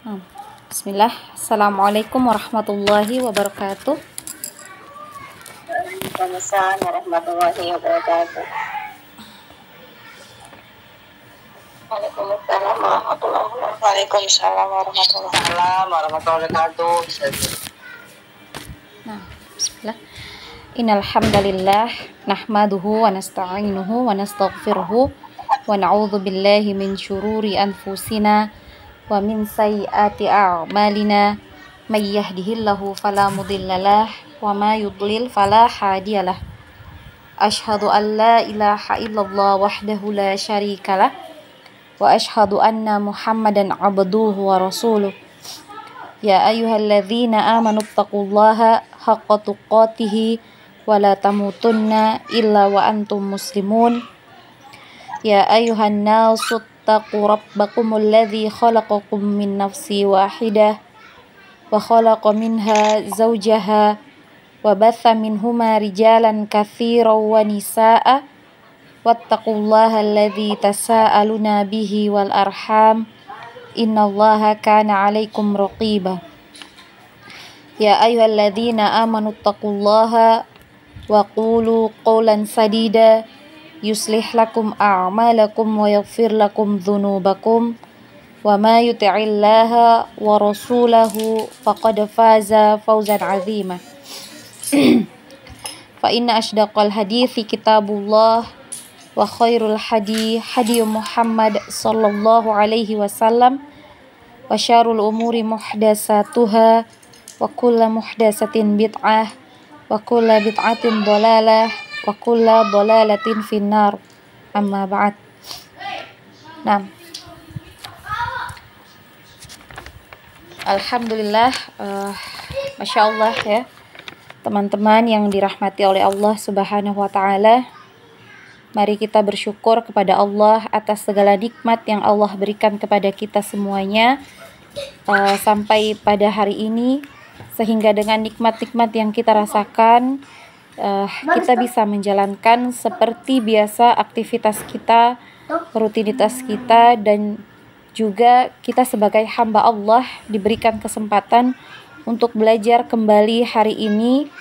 Bismillah. Assalamualaikum warahmatullahi wabarakatuh. Waalaikumsalam warahmatullahi wabarakatuh. Waalaikumsalam warahmatullahi wabarakatuh. Bismillah. Innal hamdalillah nahmaduhu wa nasta'inuhu wa nastaghfiruhu wa na'udzu billahi min syururi anfusina wa min sayyiati a'malina may yahdihillahu fala mudhillalah wa ma yudlil fala hadiyalah. Asyhadu an la ilaha illallah wahdahu la syarikalah wa asyhadu anna Muhammadan abduhu wa rasuluh. Ya ayyuhalladzina amanu taqullaha haqqa tuqatih wa la tamutunna illa wa antum muslimun. Ya ayyuhan nasu taqu rabbakumul ladzi khalaqakum min nafsin wahidah wa khalaqa minha zawjaha wa batha minhuma rijalan katsiran wa nisaa'a wattaqullaha alladzi tasaaluna bihi wal arham innallaha kana 'alaikum raqiba. Ya ayyuhalladzina amanu taqullaha wa qulu qawlan sadida yuslih lakum a'malakum wa yaghfir lakum dhunubakum wa ma yuti'illaha wa rasulahu faqad faza fawzan 'azima. Fa inna ashdaqal hadithi kitabullah wa khairul hadi Muhammad sallallahu alaihi wasallam wa syarrul umuri muhdatsatuha wa kullu muhdatsatin bid'ah wa kullu bid'atin dhalalah wa kullu dhalalatin finnar. Amma ba'd. Alhamdulillah, Masya Allah ya teman-teman yang dirahmati oleh Allah Subhanahu wa ta'ala. Mari kita bersyukur kepada Allah atas segala nikmat yang Allah berikan kepada kita semuanya sampai pada hari ini, sehingga dengan nikmat-nikmat yang kita rasakan kita bisa menjalankan seperti biasa aktivitas kita, rutinitas kita, dan juga kita sebagai hamba Allah diberikan kesempatan untuk belajar kembali hari ini,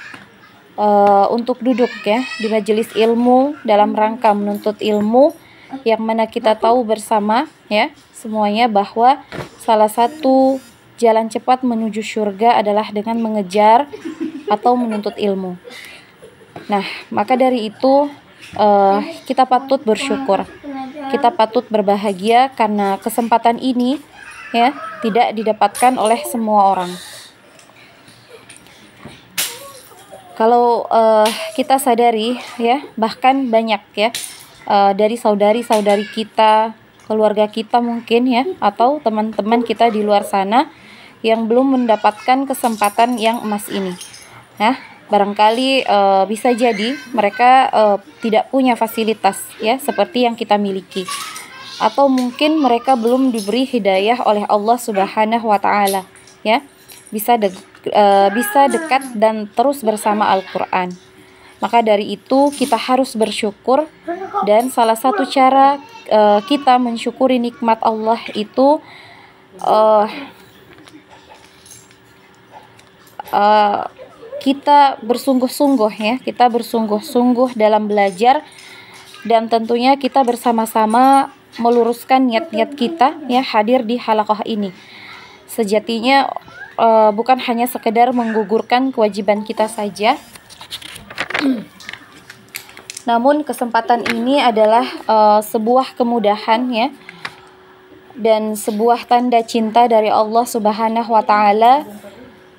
untuk duduk ya di majelis ilmu dalam rangka menuntut ilmu, yang mana kita tahu bersama ya semuanya bahwa salah satu jalan cepat menuju surga adalah dengan mengejar atau menuntut ilmu. Nah, maka dari itu kita patut bersyukur, kita patut berbahagia karena kesempatan ini ya tidak didapatkan oleh semua orang. Kalau kita sadari ya, bahkan banyak ya dari saudari-saudari kita, keluarga kita mungkin ya, atau teman-teman kita di luar sana yang belum mendapatkan kesempatan yang emas ini. Nah, barangkali bisa jadi mereka tidak punya fasilitas ya seperti yang kita miliki, atau mungkin mereka belum diberi hidayah oleh Allah Subhanahu wa ta'ala ya, bisa dekat dan terus bersama Al-Quran. Maka dari itu kita harus bersyukur, dan salah satu cara kita mensyukuri nikmat Allah itu kita bersungguh-sungguh ya, kita bersungguh-sungguh dalam belajar, dan tentunya kita bersama-sama meluruskan niat-niat kita ya hadir di halaqah ini. Sejatinya bukan hanya sekedar menggugurkan kewajiban kita saja, namun kesempatan ini adalah sebuah kemudahan ya, dan sebuah tanda cinta dari Allah Subhanahu wa ta'ala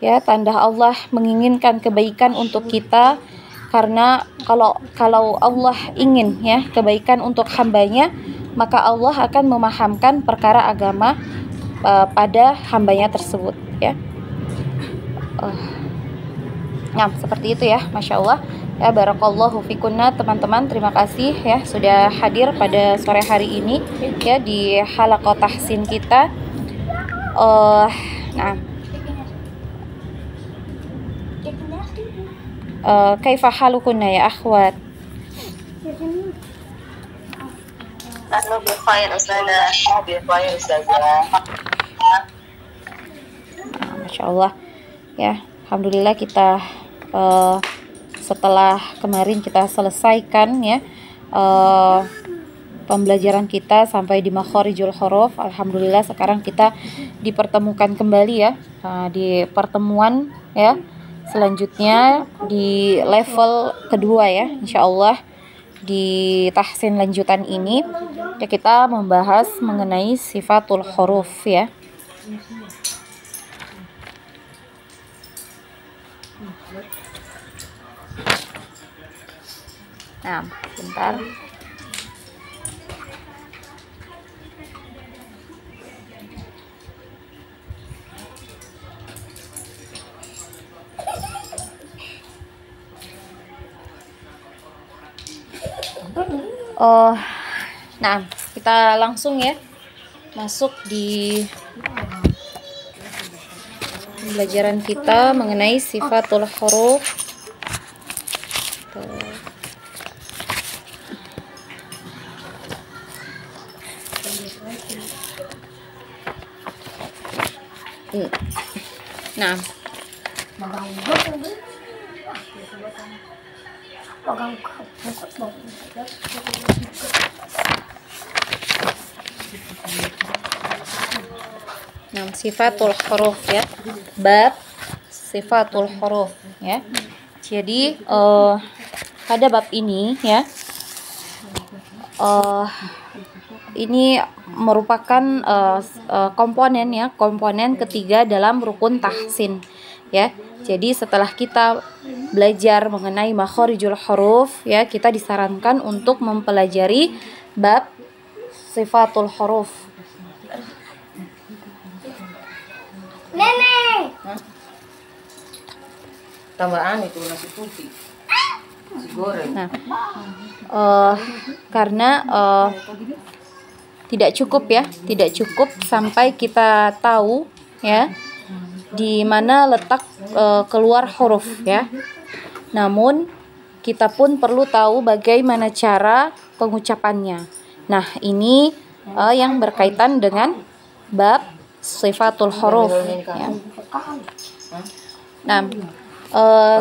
ya, tanda Allah menginginkan kebaikan untuk kita. Karena kalau Allah ingin ya kebaikan untuk hambanya, maka Allah akan memahamkan perkara agama pada hambanya tersebut ya. Nah, seperti itu ya, Masya Allah ya. Barakallahu fikunna teman-teman, terima kasih ya sudah hadir pada sore hari ini ya di halaqah tahsin kita. Kaifa halukunna ya akhwat? Nahnu bi khair ustazah. Masya Allah ya. Alhamdulillah kita setelah kemarin kita selesaikan ya pembelajaran kita sampai di makharijul huruf. Alhamdulillah sekarang kita dipertemukan kembali ya di pertemuan ya selanjutnya di level kedua ya, insya Allah di tahsin lanjutan ini ya kita membahas mengenai sifatul huruf ya. Nah, bentar. Nah, kita langsung ya masuk di pembelajaran kita mengenai sifatul huruf. Nah, sifatul huruf ya, bab sifatul huruf ya. Jadi pada bab ini ya ini merupakan komponen ya, komponen ketiga dalam rukun tahsin ya. Jadi setelah kita belajar mengenai makharijul huruf ya, kita disarankan untuk mempelajari bab sifatul huruf. Nenek. Tambahan itu nasi putih, nasi goreng. Nah, karena tidak cukup ya, tidak cukup sampai kita tahu ya di mana letak keluar huruf ya. Namun kita pun perlu tahu bagaimana cara pengucapannya. Nah, ini yang berkaitan dengan bab sifatul huruf ya. Nah,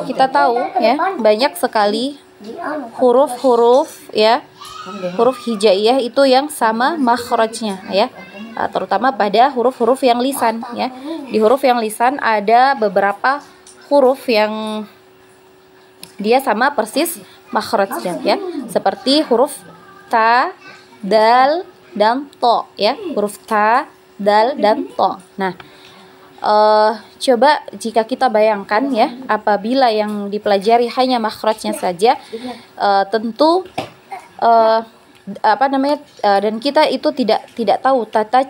kita tahu ya banyak sekali huruf-huruf ya, huruf hijaiyah itu yang sama makhrajnya ya, terutama pada huruf-huruf yang lisan ya. Di huruf yang lisan ada beberapa huruf yang dia sama persis makhrajnya ya, seperti huruf ta, dal, dan to ya, huruf ta, dal, dan to. Nah, coba jika kita bayangkan ya, apabila yang dipelajari hanya makhrajnya saja, tentu dan kita itu tidak tahu tata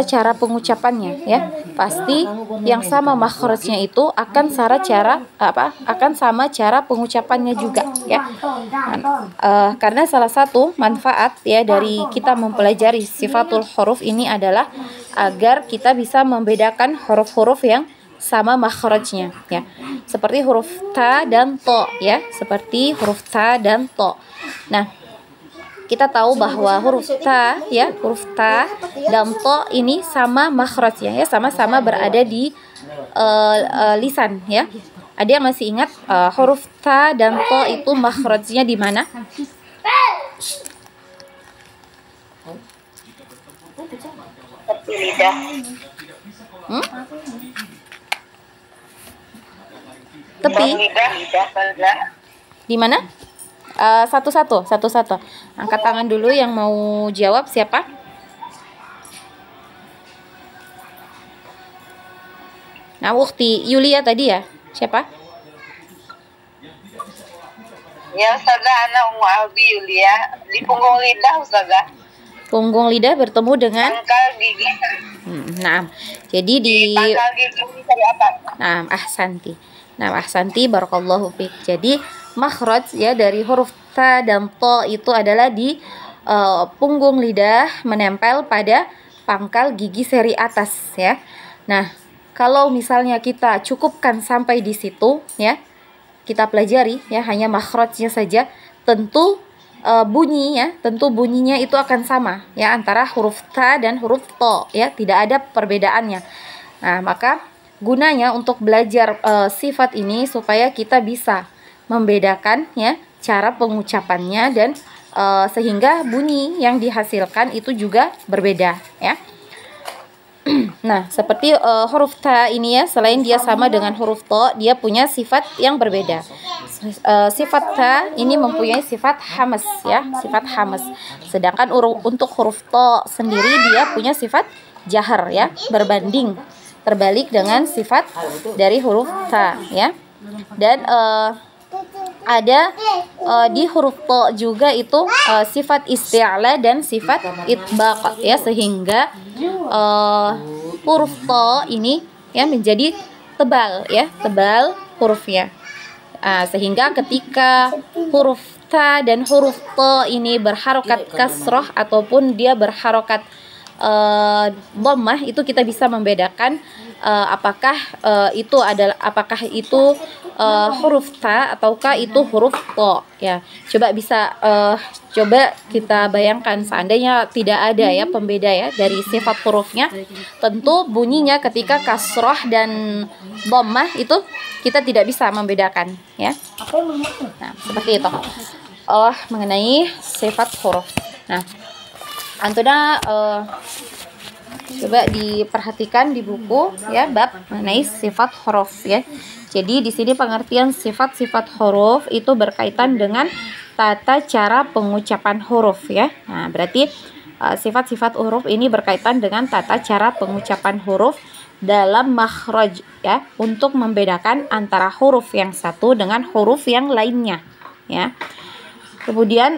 cara pengucapannya ya. Pasti yang sama makhrajnya itu akan sama cara pengucapannya juga ya. Karena salah satu manfaat ya dari kita mempelajari sifatul huruf ini adalah agar kita bisa membedakan huruf-huruf yang sama makhrajnya ya. Seperti huruf ta dan to ya, seperti huruf ta dan to. Nah, kita tahu bahwa huruf ta ya, huruf ta dan to ini sama makhrajnya ya, sama-sama berada di lisan ya. Ada yang masih ingat huruf ta dan to itu makhrajnya di mana? Tepi lidah. Tepi Lidah. di mana? Satu-satu. Angkat tangan dulu yang mau jawab siapa? Nah, Ukti Yulia tadi ya. Siapa? Ya Ustazah, anak Ummu Albi Yulia. Di punggung lidah Ustazah. Punggung lidah bertemu dengan Pangkal gigi. nah, jadi di Pangkal gigi dari atas. Nah, ahsanti barakallahu fiik. Jadi makhraj ya dari huruf ta dan to itu adalah di punggung lidah menempel pada pangkal gigi seri atas ya. Nah, kalau misalnya kita cukupkan sampai di situ ya, kita pelajari ya hanya makhrajnya saja, tentu bunyinya itu akan sama ya antara huruf ta dan huruf to ya, tidak ada perbedaannya. Nah, maka gunanya untuk belajar sifat ini supaya kita bisa membedakan ya cara pengucapannya dan sehingga bunyi yang dihasilkan itu juga berbeda ya. Nah, seperti huruf ta ini ya, selain dia sama dengan huruf to, dia punya sifat yang berbeda. Sifat ta ini mempunyai sifat hamas ya, sifat hamas. Sedangkan untuk huruf to sendiri dia punya sifat jahar ya, berbanding terbalik dengan sifat dari huruf ta ya. Dan ada di huruf to juga itu sifat isti'la dan sifat itbaq ya, sehingga huruf to ini ya menjadi tebal ya, tebal hurufnya. Sehingga ketika huruf ta dan huruf to ini berharokat kasroh ataupun dia berharokat dhammah, itu kita bisa membedakan apakah itu huruf ta ataukah itu huruf to ya. Coba kita bayangkan seandainya tidak ada ya pembeda ya dari sifat hurufnya, tentu bunyinya ketika kasroh dan dhammah itu kita tidak bisa membedakan ya. Nah, seperti itu mengenai sifat huruf. Nah, Antuna coba diperhatikan di buku ya, bab mengenai sifat huruf ya. Jadi di sini pengertian sifat-sifat huruf itu berkaitan dengan tata cara pengucapan huruf ya. Nah, berarti sifat-sifat huruf ini berkaitan dengan tata cara pengucapan huruf dalam makhraj ya, untuk membedakan antara huruf yang satu dengan huruf yang lainnya ya. Kemudian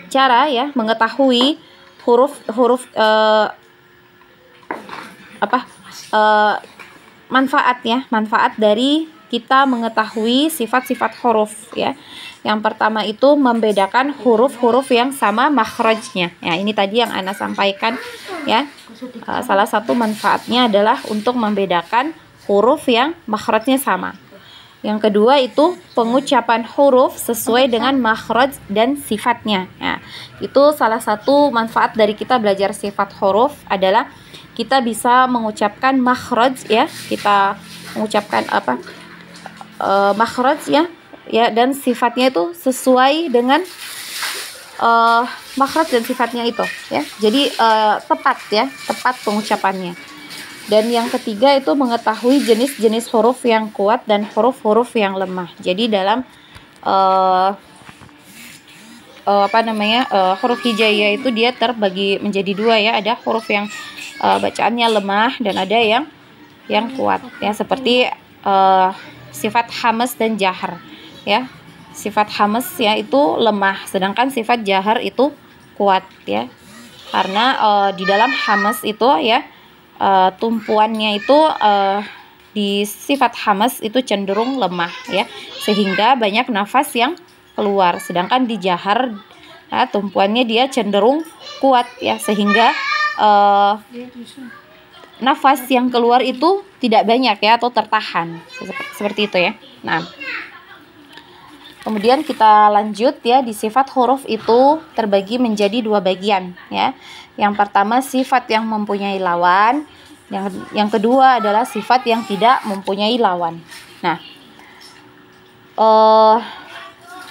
cara ya mengetahui huruf manfaat dari kita mengetahui sifat-sifat huruf ya. Yang pertama itu membedakan huruf-huruf yang sama makhrajnya. Ya, ini tadi yang Ana sampaikan ya. Salah satu manfaatnya adalah untuk membedakan huruf yang makhrajnya sama. Yang kedua itu pengucapan huruf sesuai dengan makhraj dan sifatnya. Nah, itu salah satu manfaat dari kita belajar sifat huruf adalah kita bisa mengucapkan makhraj ya. Kita mengucapkan makhraj ya dan sifatnya itu sesuai dengan makhraj dan sifatnya itu ya. Jadi tepat pengucapannya. Dan yang ketiga itu mengetahui jenis-jenis huruf yang kuat dan huruf-huruf yang lemah. Jadi dalam huruf hijaiyah itu dia terbagi menjadi dua ya. Ada huruf yang bacaannya lemah dan ada yang kuat ya, seperti sifat hamas dan jahar ya. Sifat hamas ya itu lemah, sedangkan sifat jahar itu kuat ya. Karena di dalam hamas itu ya tumpuannya itu di sifat hamas itu cenderung lemah ya, sehingga banyak nafas yang keluar. Sedangkan di jahar tumpuannya dia cenderung kuat ya, sehingga nafas yang keluar itu tidak banyak ya, atau tertahan seperti itu ya. Nah, kemudian kita lanjut ya, di sifat huruf itu terbagi menjadi dua bagian ya. Yang pertama sifat yang mempunyai lawan, yang kedua adalah sifat yang tidak mempunyai lawan. Nah,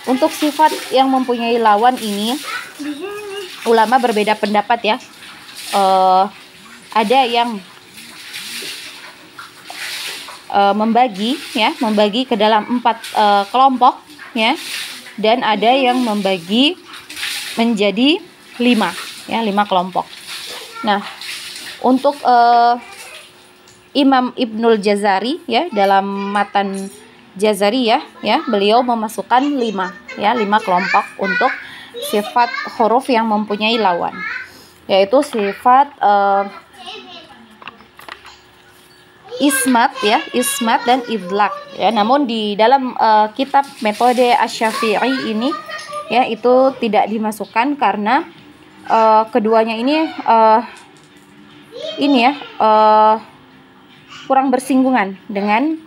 untuk sifat yang mempunyai lawan ini ulama berbeda pendapat ya. Ada yang membagi ke dalam 4 kelompok ya, dan ada yang membagi menjadi 5 kelompok. Nah, untuk Imam Ibnul Jazari ya, dalam matan Jazari ya, beliau memasukkan 5 kelompok untuk sifat huruf yang mempunyai lawan, yaitu sifat ismat dan idlaq ya. Namun di dalam kitab metode Asy-Syafi'i ini ya, itu tidak dimasukkan karena keduanya ini kurang bersinggungan dengan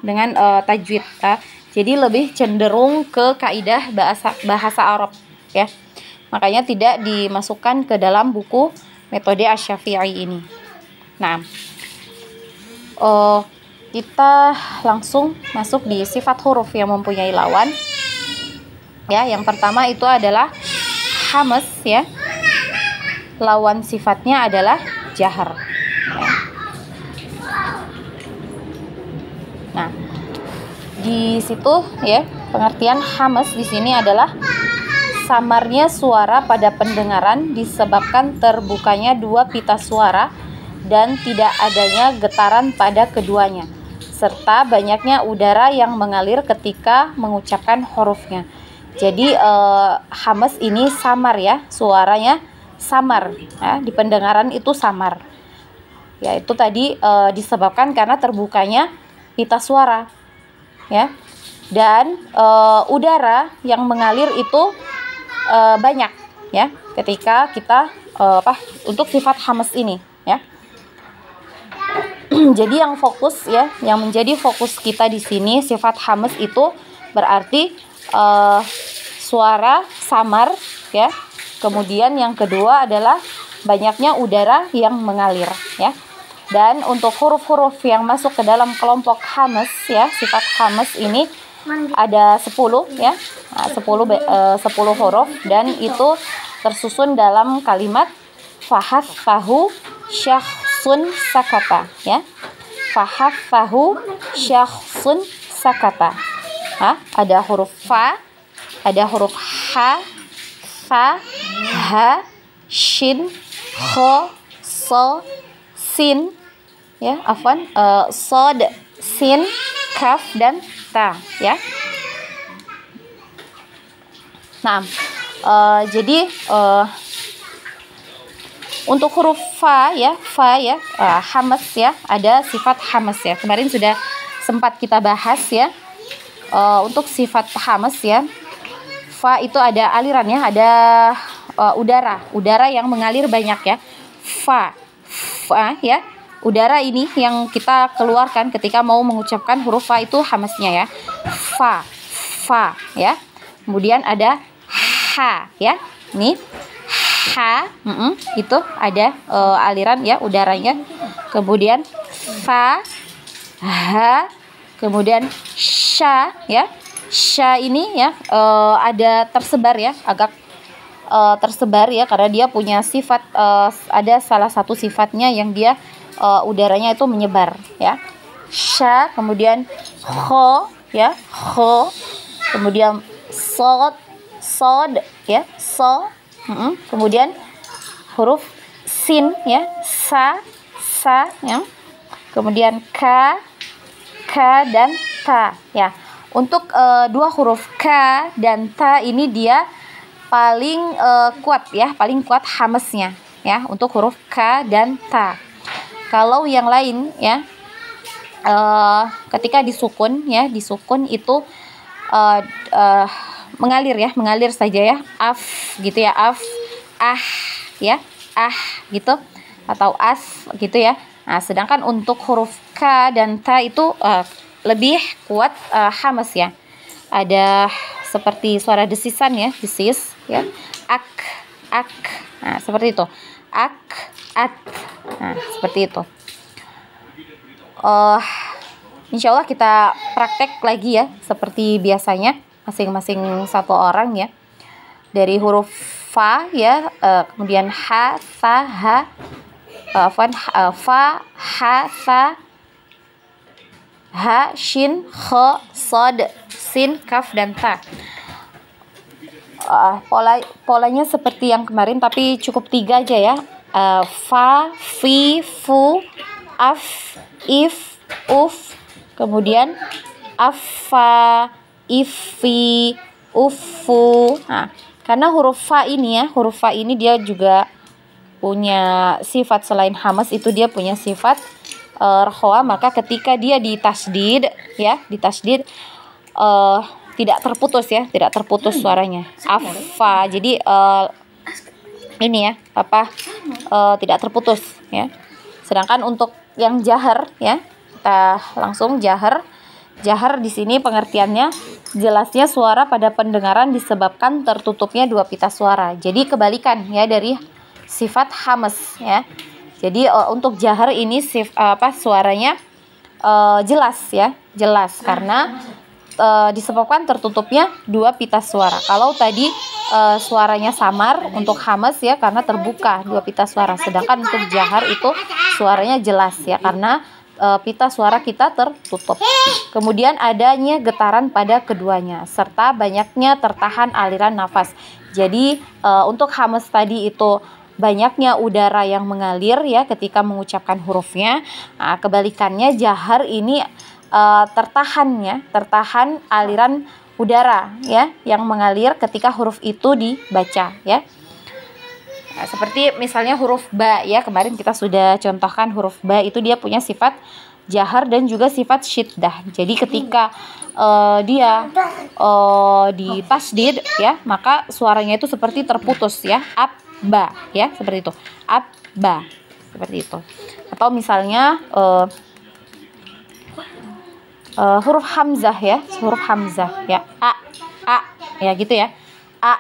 tajwid ya. Jadi lebih cenderung ke kaidah bahasa Arab ya. Makanya tidak dimasukkan ke dalam buku metode Asy-Syafi'i ini. Nah, kita langsung masuk di sifat huruf yang mempunyai lawan. Ya, yang pertama itu adalah hamas ya. Lawan sifatnya adalah jahar. Nah, di situ ya, pengertian hamas di sini adalah samarnya suara pada pendengaran disebabkan terbukanya dua pita suara dan tidak adanya getaran pada keduanya, serta banyaknya udara yang mengalir ketika mengucapkan hurufnya. Jadi hamas ini samar ya, suaranya samar ya, di pendengaran itu samar. Ya, itu tadi disebabkan karena terbukanya pita suara ya, dan udara yang mengalir itu banyak ya ketika kita untuk sifat hamas ini ya. Jadi yang fokus ya, yang menjadi fokus kita di sini sifat hamas itu berarti suara samar ya. Kemudian yang kedua adalah banyaknya udara yang mengalir ya. Dan untuk huruf-huruf yang masuk ke dalam kelompok hamas ya, sifat hamas ini ada 10 ya. Nah, 10 huruf, dan itu tersusun dalam kalimat fahafahu syakhsun sakata ya. Fahafahu syakhsun sakata. Ada huruf fa, ada huruf ha, fa, ha, shin, kho, so, sin ya, sod, sin, kaf, dan ta ya. Nah, jadi untuk huruf fa ya, hamas ya, ada sifat hamas ya. Kemarin sudah sempat kita bahas ya. Untuk sifat hamas ya, fa itu ada alirannya, ada udara yang mengalir banyak ya. Fa ya, udara ini yang kita keluarkan ketika mau mengucapkan huruf fa itu hamasnya ya. Fa ya. Kemudian ada ha ya. Nih ha, itu ada aliran ya udaranya. Kemudian fa, ha, kemudian sya ya. Sya ini ya ada tersebar ya, agak tersebar ya, karena dia punya sifat ada salah satu sifatnya yang dia udaranya itu menyebar ya. Sya, kemudian kho ya, kho, kemudian sod ya, so, kemudian huruf sin ya, sa ya, kemudian ka dan ta ya. Untuk dua huruf k dan ta ini dia paling kuat ya, paling kuat hamasnya ya untuk huruf k dan ta. Kalau yang lain ya, ketika disukun ya, disukun itu mengalir saja ya, af gitu ya, af, ah ya, gitu, atau as gitu ya. Nah, sedangkan untuk huruf k dan ta itu lebih kuat hamas ya. Ada seperti suara desisan ya, desis ya, ak. Nah, seperti itu. Ak, at. Nah, seperti itu. Insya Allah kita praktek lagi ya, seperti biasanya masing-masing satu orang ya. Dari huruf fa ya, kemudian ha, sa, ha, fa, ha, sa, ha, shin, kho, sod, sin, kaf, dan ta. Polanya seperti yang kemarin, tapi cukup 3 aja ya. Fa, fi, fu, af, if, uf, kemudian afa, ifi, ufu. Nah, karena huruf fa ini dia juga punya sifat, selain hamas itu dia punya sifat rohoa, maka ketika dia ditasdid ya, tidak terputus suaranya. Afa, jadi ini ya, tidak terputus ya. Sedangkan untuk yang jahar ya, kita langsung jahar. Jahar di sini pengertiannya jelasnya suara pada pendengaran disebabkan tertutupnya dua pita suara. Jadi kebalikan ya dari sifat hamas ya. Jadi untuk jahar ini suaranya jelas ya, jelas karena disebabkan tertutupnya dua pita suara. Kalau tadi suaranya samar untuk hamas ya karena terbuka dua pita suara, sedangkan untuk jahar itu suaranya jelas ya karena pita suara kita tertutup. Kemudian adanya getaran pada keduanya serta banyaknya tertahan aliran nafas. Jadi untuk hamas tadi itu banyaknya udara yang mengalir ya ketika mengucapkan hurufnya. Nah, kebalikannya jahar ini tertahan aliran udara ya yang mengalir ketika huruf itu dibaca ya. Nah, seperti misalnya huruf ba ya, kemarin kita sudah contohkan huruf ba itu dia punya sifat jahar dan juga sifat syiddah. Jadi ketika dia di tasdid ya, maka suaranya itu seperti terputus ya, abba ya, seperti itu. Abba. Seperti itu. Atau misalnya huruf hamzah ya, huruf hamzah ya, a ya gitu ya, a,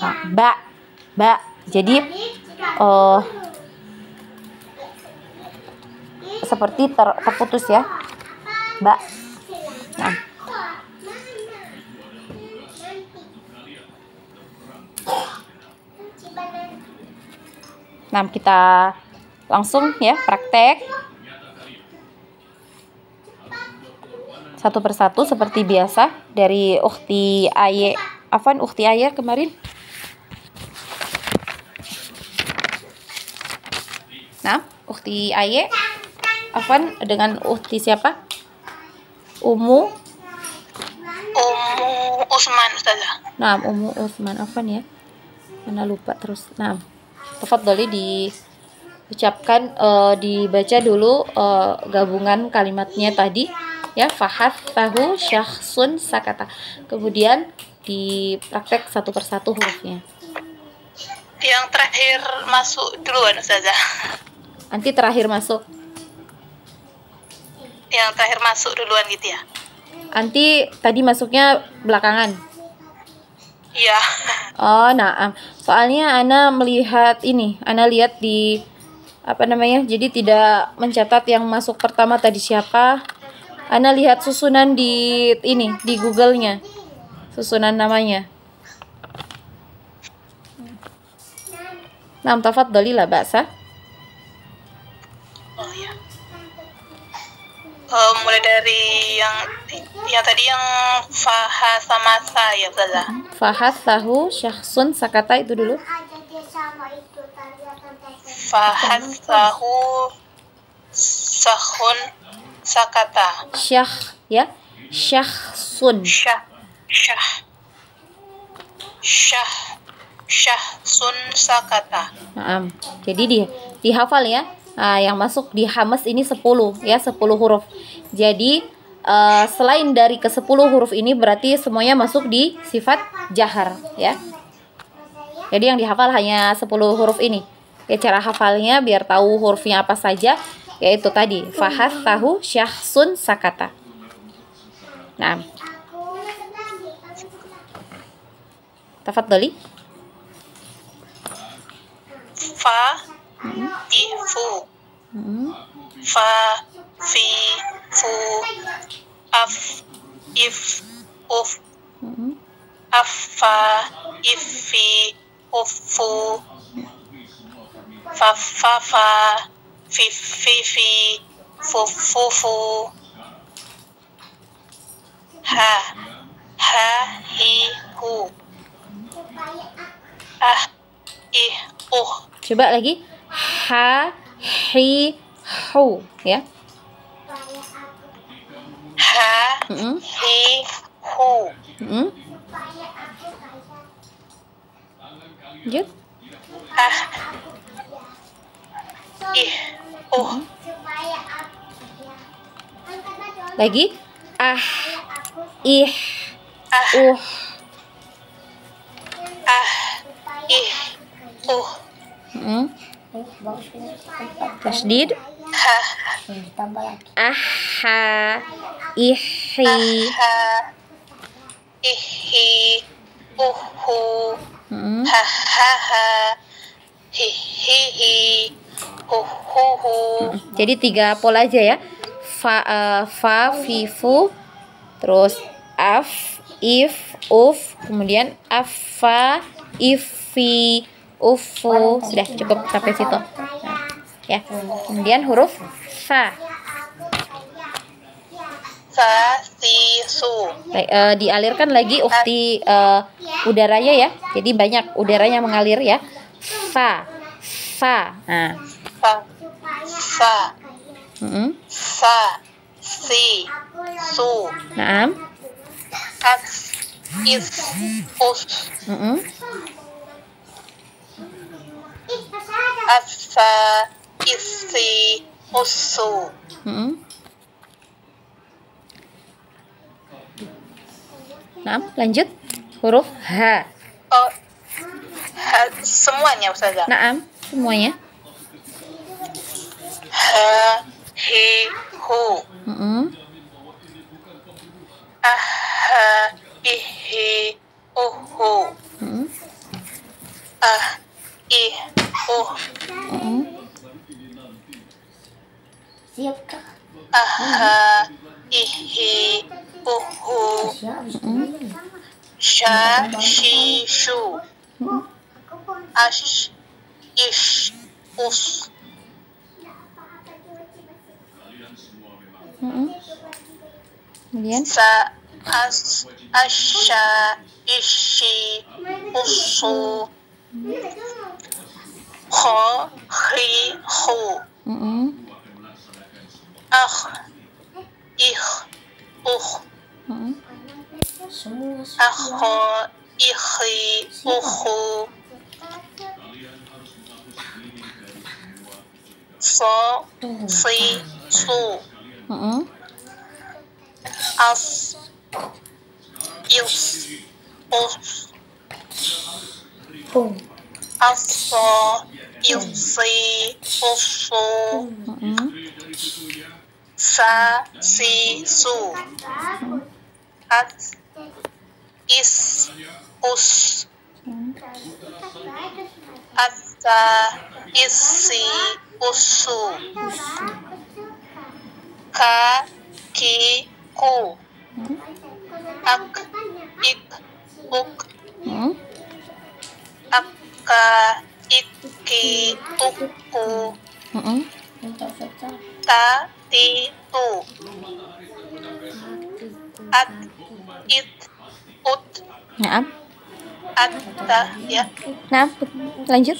nah, ba, jadi seperti terputus ya, ba. Nah, kita langsung ya praktek satu persatu seperti biasa dari Ukhti Aye. Afwan, Ukhti Aye kemarin. Nah, Ukhti Aye. Afwan dengan Ukhti siapa? Ummu Usman, Ustazah. Nah, Ummu Usman. Afwan ya. Mana lupa terus. Nah, tafadholi diucapkan, dibaca dulu gabungan kalimatnya tadi. Ya, fahathahu syakhsun sakata. Kemudian dipraktek satu persatu hurufnya. Yang terakhir masuk duluan, Ustazah. Nanti terakhir masuk. Yang terakhir masuk duluan gitu ya. Nanti tadi masuknya belakangan. Iya. Oh, nah, soalnya Ana melihat ini, Ana lihat di apa namanya? Jadi tidak mencatat yang masuk pertama tadi siapa. Ana lihat susunan di ini, di Google-nya. Susunan namanya. Nah, tafadholi la ba'sa. Oh ya. Mulai dari yang tadi yang faha sama sa ya, Ustazah. Fahathahu syakhsun sakata itu dulu. Fahathahu sahun sakata. Syakh ya. Syakhsun. Syahsun sakata. Nah, jadi dihafal ya. Nah, yang masuk di hamas ini 10 ya, 10 huruf. Jadi selain dari ke 10 huruf ini berarti semuanya masuk di sifat jahar ya. Jadi yang dihafal hanya 10 huruf ini. Ya, cara hafalnya biar tahu hurufnya apa saja, yaitu tadi fahathahu syakhsun sakata. Nah, tafadholi. Fa ifu. Fa fi fu af if uf afa ifi ufu fa fa fa fi fi fi fu fu fu ha ha hi hu ah ih Coba lagi. Ha hi hu ya. Ha hi hu Lanjut. ah ih Lagi. Ah ih ah ih Tasdid. Aha ihi ihi uhu ha ha ha hi hi hi hu hu hu. Jadi 3 pola aja ya. fa, fifu, terus af, if, uf, kemudian afa, ifi, ufu. Sudah cukup sampai situ. Ya, kemudian huruf fa. Sa, si, su. Baik, dialirkan lagi ukti udaranya ya. Jadi banyak udaranya mengalir ya. Fa, fa. Nah. Fa, sa, sa, si, su. Naam. As, is, us. Asa, isi, usu. Naam, lanjut. Huruf H. Oh, semuanya Ustazah. Naam, semuanya. Ha, hi, hu. Aha, ihi, uhu. Ah, ih, aha, ihi, uhu. Sha, shi, shu. Ash, ish, us. Kemudian Sa, as, asha, ishi, usu. Ho, hi, hu. Ah, ih, Akho, ihi, uhu. So, si, su. As, is, us. Aso, isi, usu. Sa, si, su. As, is, us. Asa, isi, usu. Ka, ki, ku. Ak, ik, uk. Aka, iki, uku. Ta, ti, tu. At, it, ut. Naam. Atta, ya. Naam, lanjut.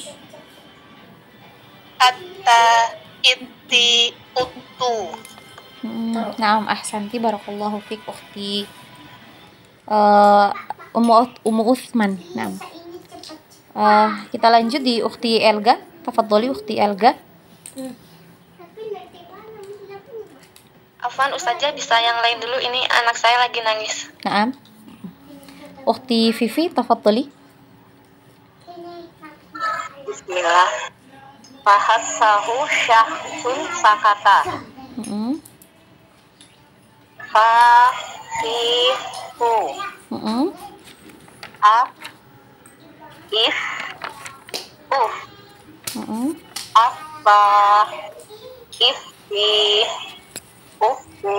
Atta, iti, utu. Naam, ahsanti, barakallahu fiik ukhti Ummu Utsman. Naam. Kita lanjut di ukhti Elga. Tafadholi ukhti Elga. Afwan Ustazah, bisa yang lain dulu, ini anak saya lagi nangis. Naam. Ukhti Fifi, tafadholi. Bismillah. Fahasahu syahsun sakata. Fahihu. Af, if, uf. Afa, ifi, ufu.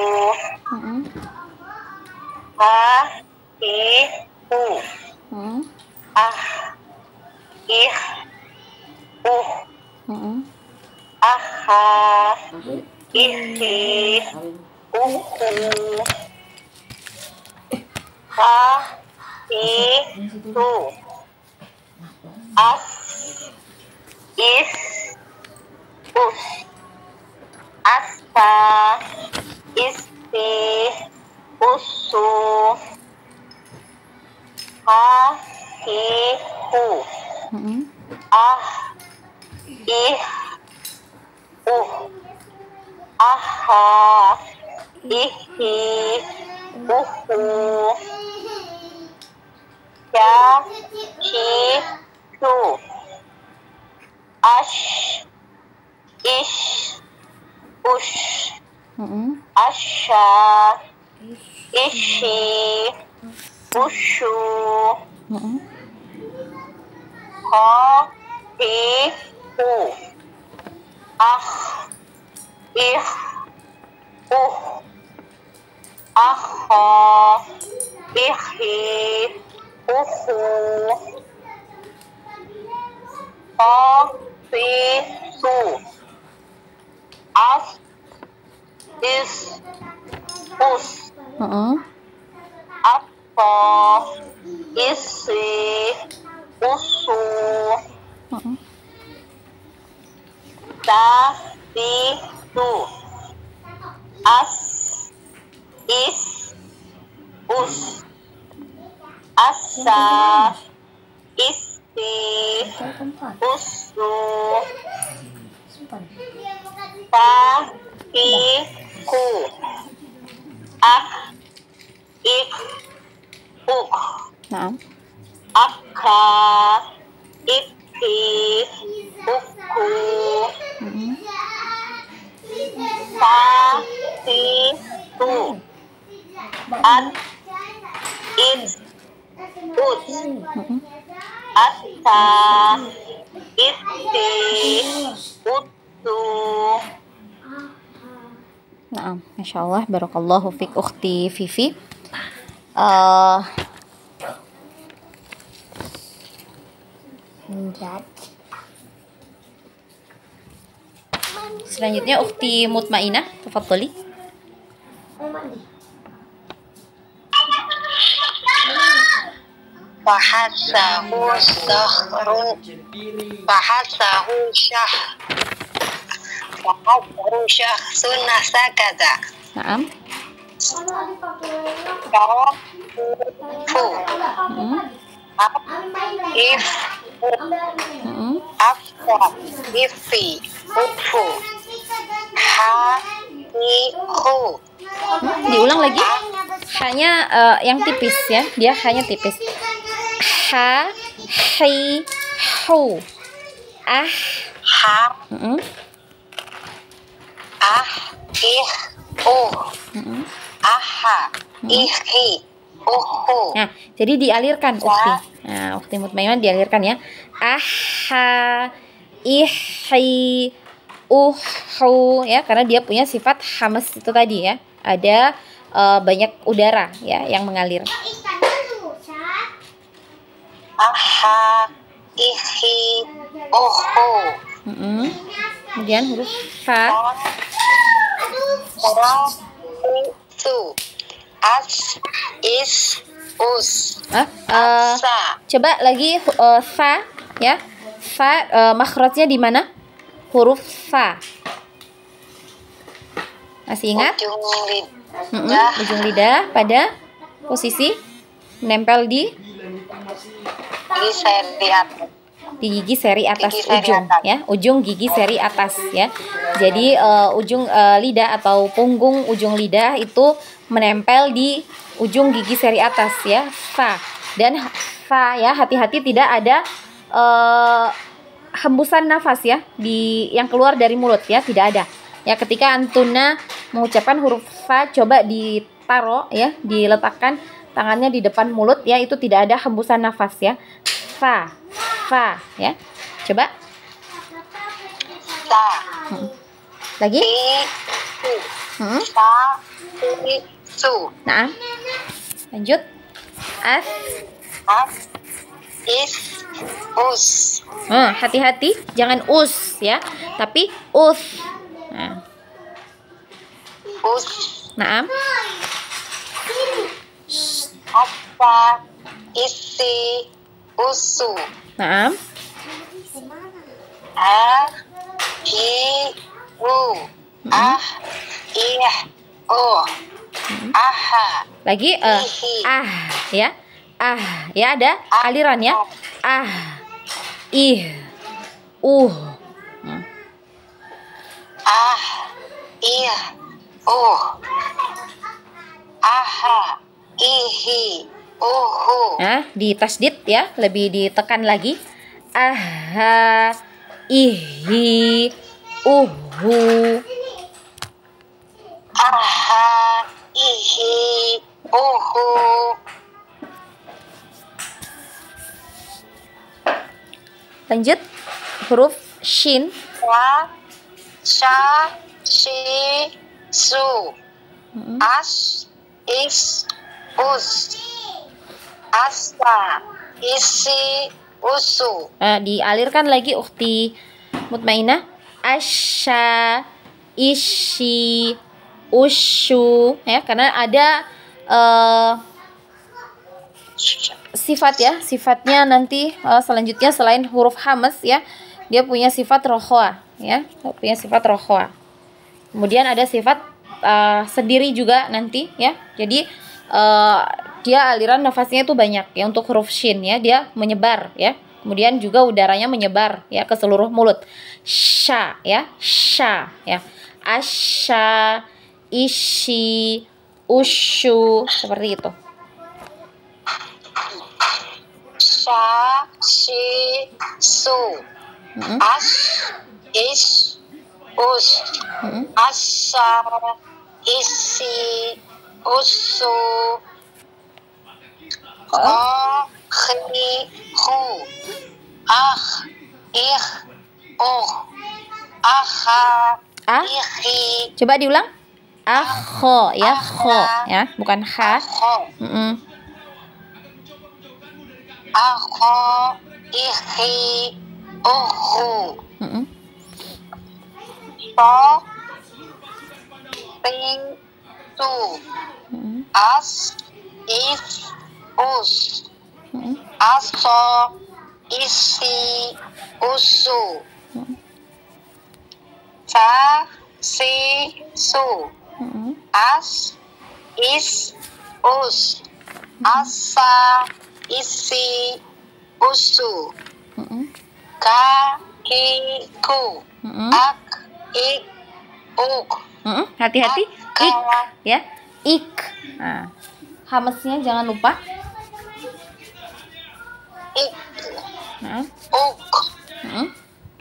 Hahihu. Ah, ih, aha, ihi, uhu. Hahihu. As, is, us. Asa, isi, usu. Hahihu. Ah, ih, aha, ihi, uhu. Ya, ki, su. Ash, ish, ush. Asha, ishi, ushu. Hahihu. Ah, ih, akha, ihi, uhu, su, as, is, us, apa, isi, usu, su, as, is, us, asa, isi, usu, ku, ak, ik, uk, akka, iki, uku, tu, at, it, ut, atta, itti, uttu. Naam, Masya Allah, barakallahu fik ukhti Vivi. Selanjutnya ukhti Mutmainah, tafadhali. Fahasahu sahrun, fahasahu syahsun sakata. Naam. If afwa ifi ufu ha hu. Diulang lagi. Hanya yang tipis ya. Dia hanya tipis. Ha, hi, hu. Ah, Ha, ih, aha, ihi, uhu. Nah, jadi dialirkan ukhti. Nah, ukhti Mutmainah dialirkan ya. Aha, ihi, uhu ya, karena dia punya sifat hamas itu tadi ya. Ada banyak udara ya yang mengalir. Aha, ihi, uhu. Kemudian huruf fa. Su, as, is, us. Sa. Coba lagi fa ya. Fa makhrajnya di mana? Huruf fa. Masih ingat? Ujung lidah pada posisi menempel di Seri atas. di gigi seri atas Gigi seri ujung atas. ya, ujung gigi seri atas ya. Jadi ujung lidah atau punggung ujung lidah itu menempel di ujung gigi seri atas ya, fa. Dan fa ya, hati-hati tidak ada hembusan nafas ya di yang keluar dari mulut ya, tidak ada. Ya, ketika antuna mengucapkan huruf fa, coba ditaruh ya, diletakkan tangannya di depan mulut ya, itu tidak ada hembusan nafas ya. Fa, fa ya. Coba. Sa. Lagi. Sa, su. Nah. Lanjut. As. Is, us. Hati-hati, jangan us ya, tapi us. Nah. Us. Naam. Apa, isi, usu. Naam. Hi, u. Ih, aha. Lagi ya. Ya ada aliran ya. Ih, Ih, aha, ihi, uhu. Nah, di tasdid ya, lebih ditekan lagi. Aha, ihi, uhu. Aha, ihi, uhu. Lanjut huruf shin. Wa, sha, shi, su, Mm-mm. as, is, us, asa, isi, usu. Dialirkan lagi ukhti Mutmainah. Asya, ishi, usyu, ya, karena ada sifat ya, sifatnya nanti selanjutnya selain huruf hamas ya, dia punya sifat rokhwa ya, punya sifat rokhwa. Kemudian ada sifat sendiri juga nanti ya. Jadi dia aliran nafasnya itu banyak ya untuk huruf shin ya, dia menyebar ya. Kemudian juga udaranya menyebar ya ke seluruh mulut. Sha ya, sha ya. Asya, ishi, usyu, seperti itu. Sha, shi, su, as, is, us, asa, isi, usu, khi, hu, ich, akha, ihi, Coba diulang. Akho ya, kho ya, bukan ha. Akho, ihi, uhu. So, ting, tu, as, is, us, aso, isi, usu, sa, si, su, as, is, us, asa, isi, usu, ka, ki, ku, ak, ik, uk. Hati-hati, ik ya, ik. Nah, hamesnya jangan lupa. Ik, Nah. uk,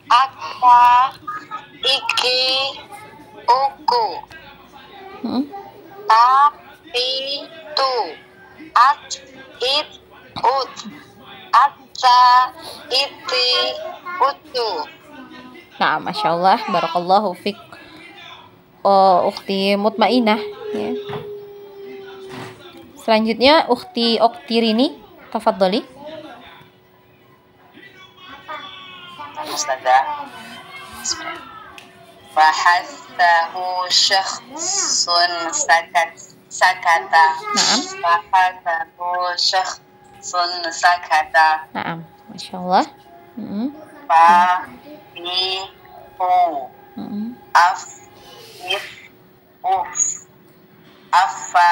aka, iki, uku, ta, ti, tu, at, it, ut, atsa, iti, utu. Nah, Masya Allah, barakallahu fiq. Ukhti Mutmainah ya. Selanjutnya Ukhti Oktirini, tafadhali. Ustazah. Fahasahu syakhsun sakata. Naam. Fahasahu syakhsun sakata. Naam, Masya Allah. Fahihu. If, uf, afa,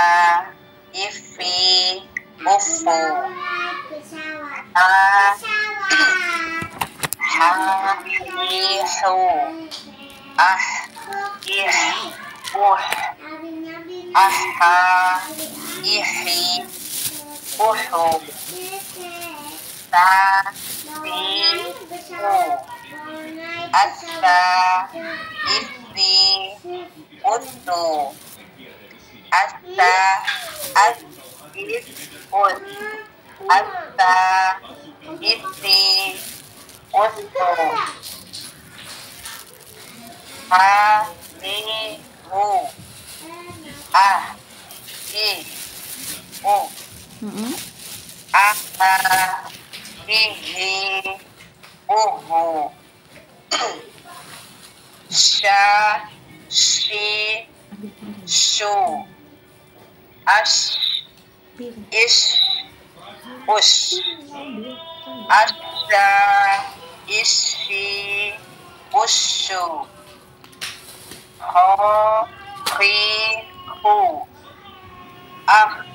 ifi, ufu, hahihu, ih, aha, ihi, uhu, sihu, asa, ifi, utu, asa, is, ut, asa, isi, utu, halihu, ihu, aha, ihi, uhu, sha, shi, shu, ash, ish, ush, asha, ishi, ushu, ho, khi, hu, ah,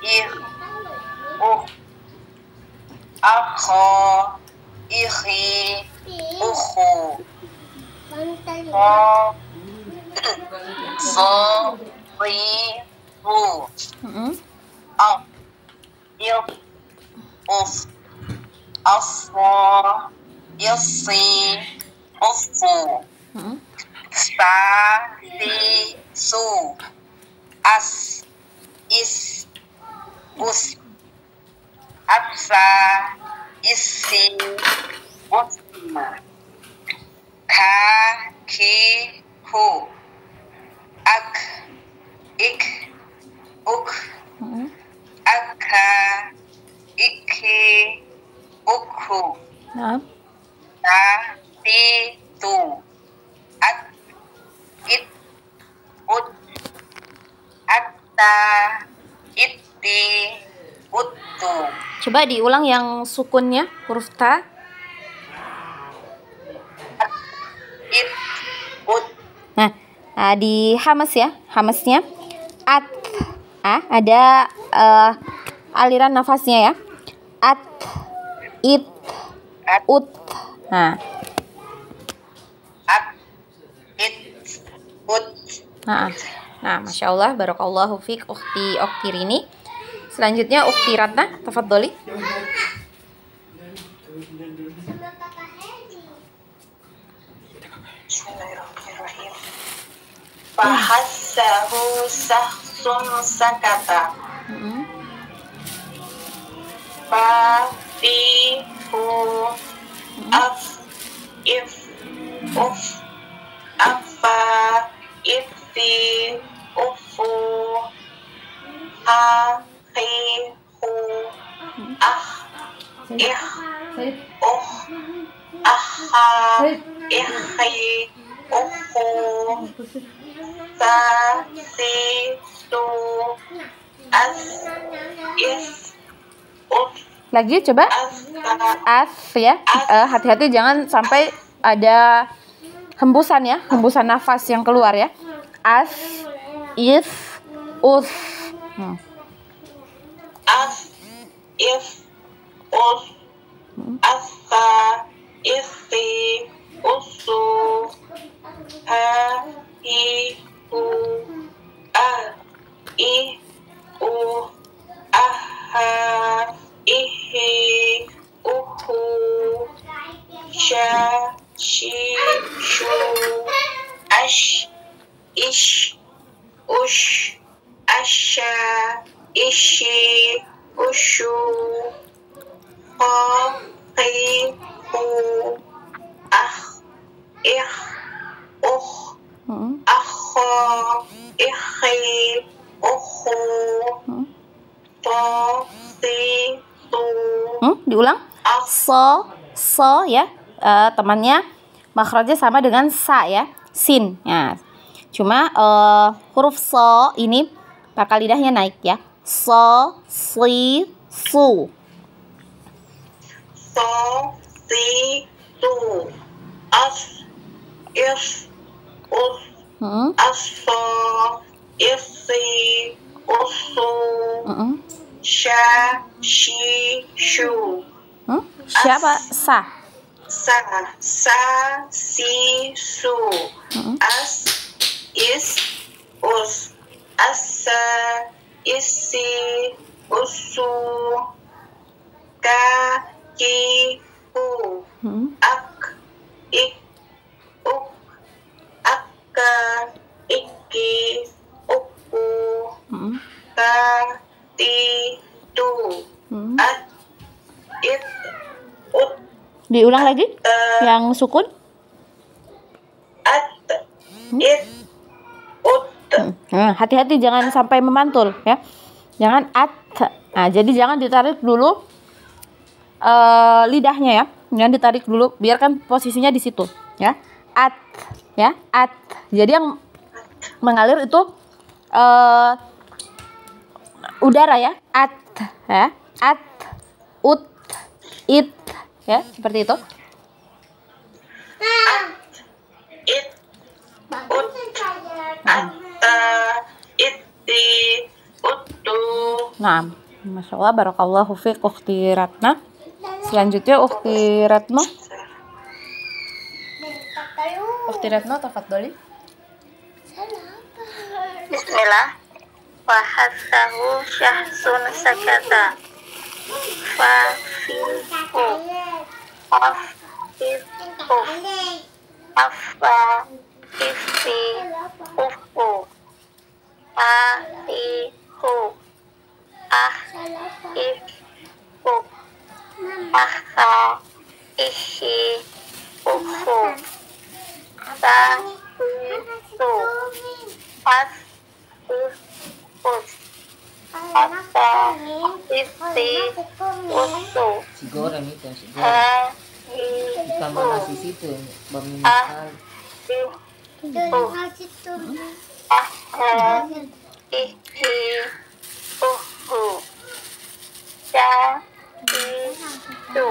ih, akho, ihi, uhu, so, ri, hu, af, il, uf, afro, isi, ufu, sa, si, su, as, is, us, apsa, isi, usma, ka, ki, hu, uk, Mm-mm. aka, iki, uku, Naam. ta, ti, tu, at, it, ut, atta, itti, uttu. Coba diulang yang sukunnya, huruf ta. It, ut, Nah, di hamas ya, hamasnya at. Ada aliran nafasnya ya. At, it, at, ut. Nah, at, it, ut. nah, masya Allah, barakallahu fiq ukhti Oktirini. Selanjutnya ukhti Ratna, tafadholi. Bismillahirrahmanirrahim. Fahassahu sahsun sakata. Mm-mm. Fa, fi, fu, af, if, uf, afa, ifi, ufu, ha, hi, hu, ah, ih, aha, ihi, uhu, sa, si, su, as, is, uf, Lagi coba. as, As ya. Hati-hati jangan sampai ada hembusan ya, hembusan nafas yang keluar ya. As, is, us. as, if, us, asa, isi, usu, ha, hi, hu, ah, i, u, aha, ihi, uhu, sha, shi, shu, ash, ish, ush, asha, ishi, ushu, ha, hi, hu, ah, ih, akha, ihi, uhu, to, si, tu, Diulang. So ya. Temannya makhrajnya sama dengan sa ya, sin. Nah, cuma huruf so ini pangkal lidahnya naik ya. So, si, su. so, si, tu, as, is, us, aso, isi, usu, sha, shi, shu, Siapa? Sa. sa, si, su, as, is, us, asa, isi, usu, ka, ki, hu, ak, ik, uk, akka, iki, uku, ka, ti, tu, at, it, ut, Diulang lagi yang sukun. at, it, ut. Hati-hati jangan sampai memantul ya. Jangan at. Nah, jadi jangan ditarik dulu lidahnya ya. Jangan ditarik dulu, biarkan posisinya di situ ya. At ya, at. Jadi yang mengalir itu udara ya. At ya. At, ut, it ya, seperti itu. It, ut, atta, itti, uttu. Nah, masya Allah, barakallahu fiq ukhti Ratna. Selanjutnya ukhti Ratno. Ukhti Ratno, tafadholi. Bismillah. Fahassahu syahsun sakata. Fa, fi, fu, af, if, uf, afa, ifi, ufu, ha, hi, hu, ah, ik, uk, aha, ihi, ufu, sa, si, su, as, us, asa, isi, usu, Si goreng itu, si goreng. ha, Ditambah ihu, nasi situ, berminyak sekali. aha, ihi, uhu, sya, isu,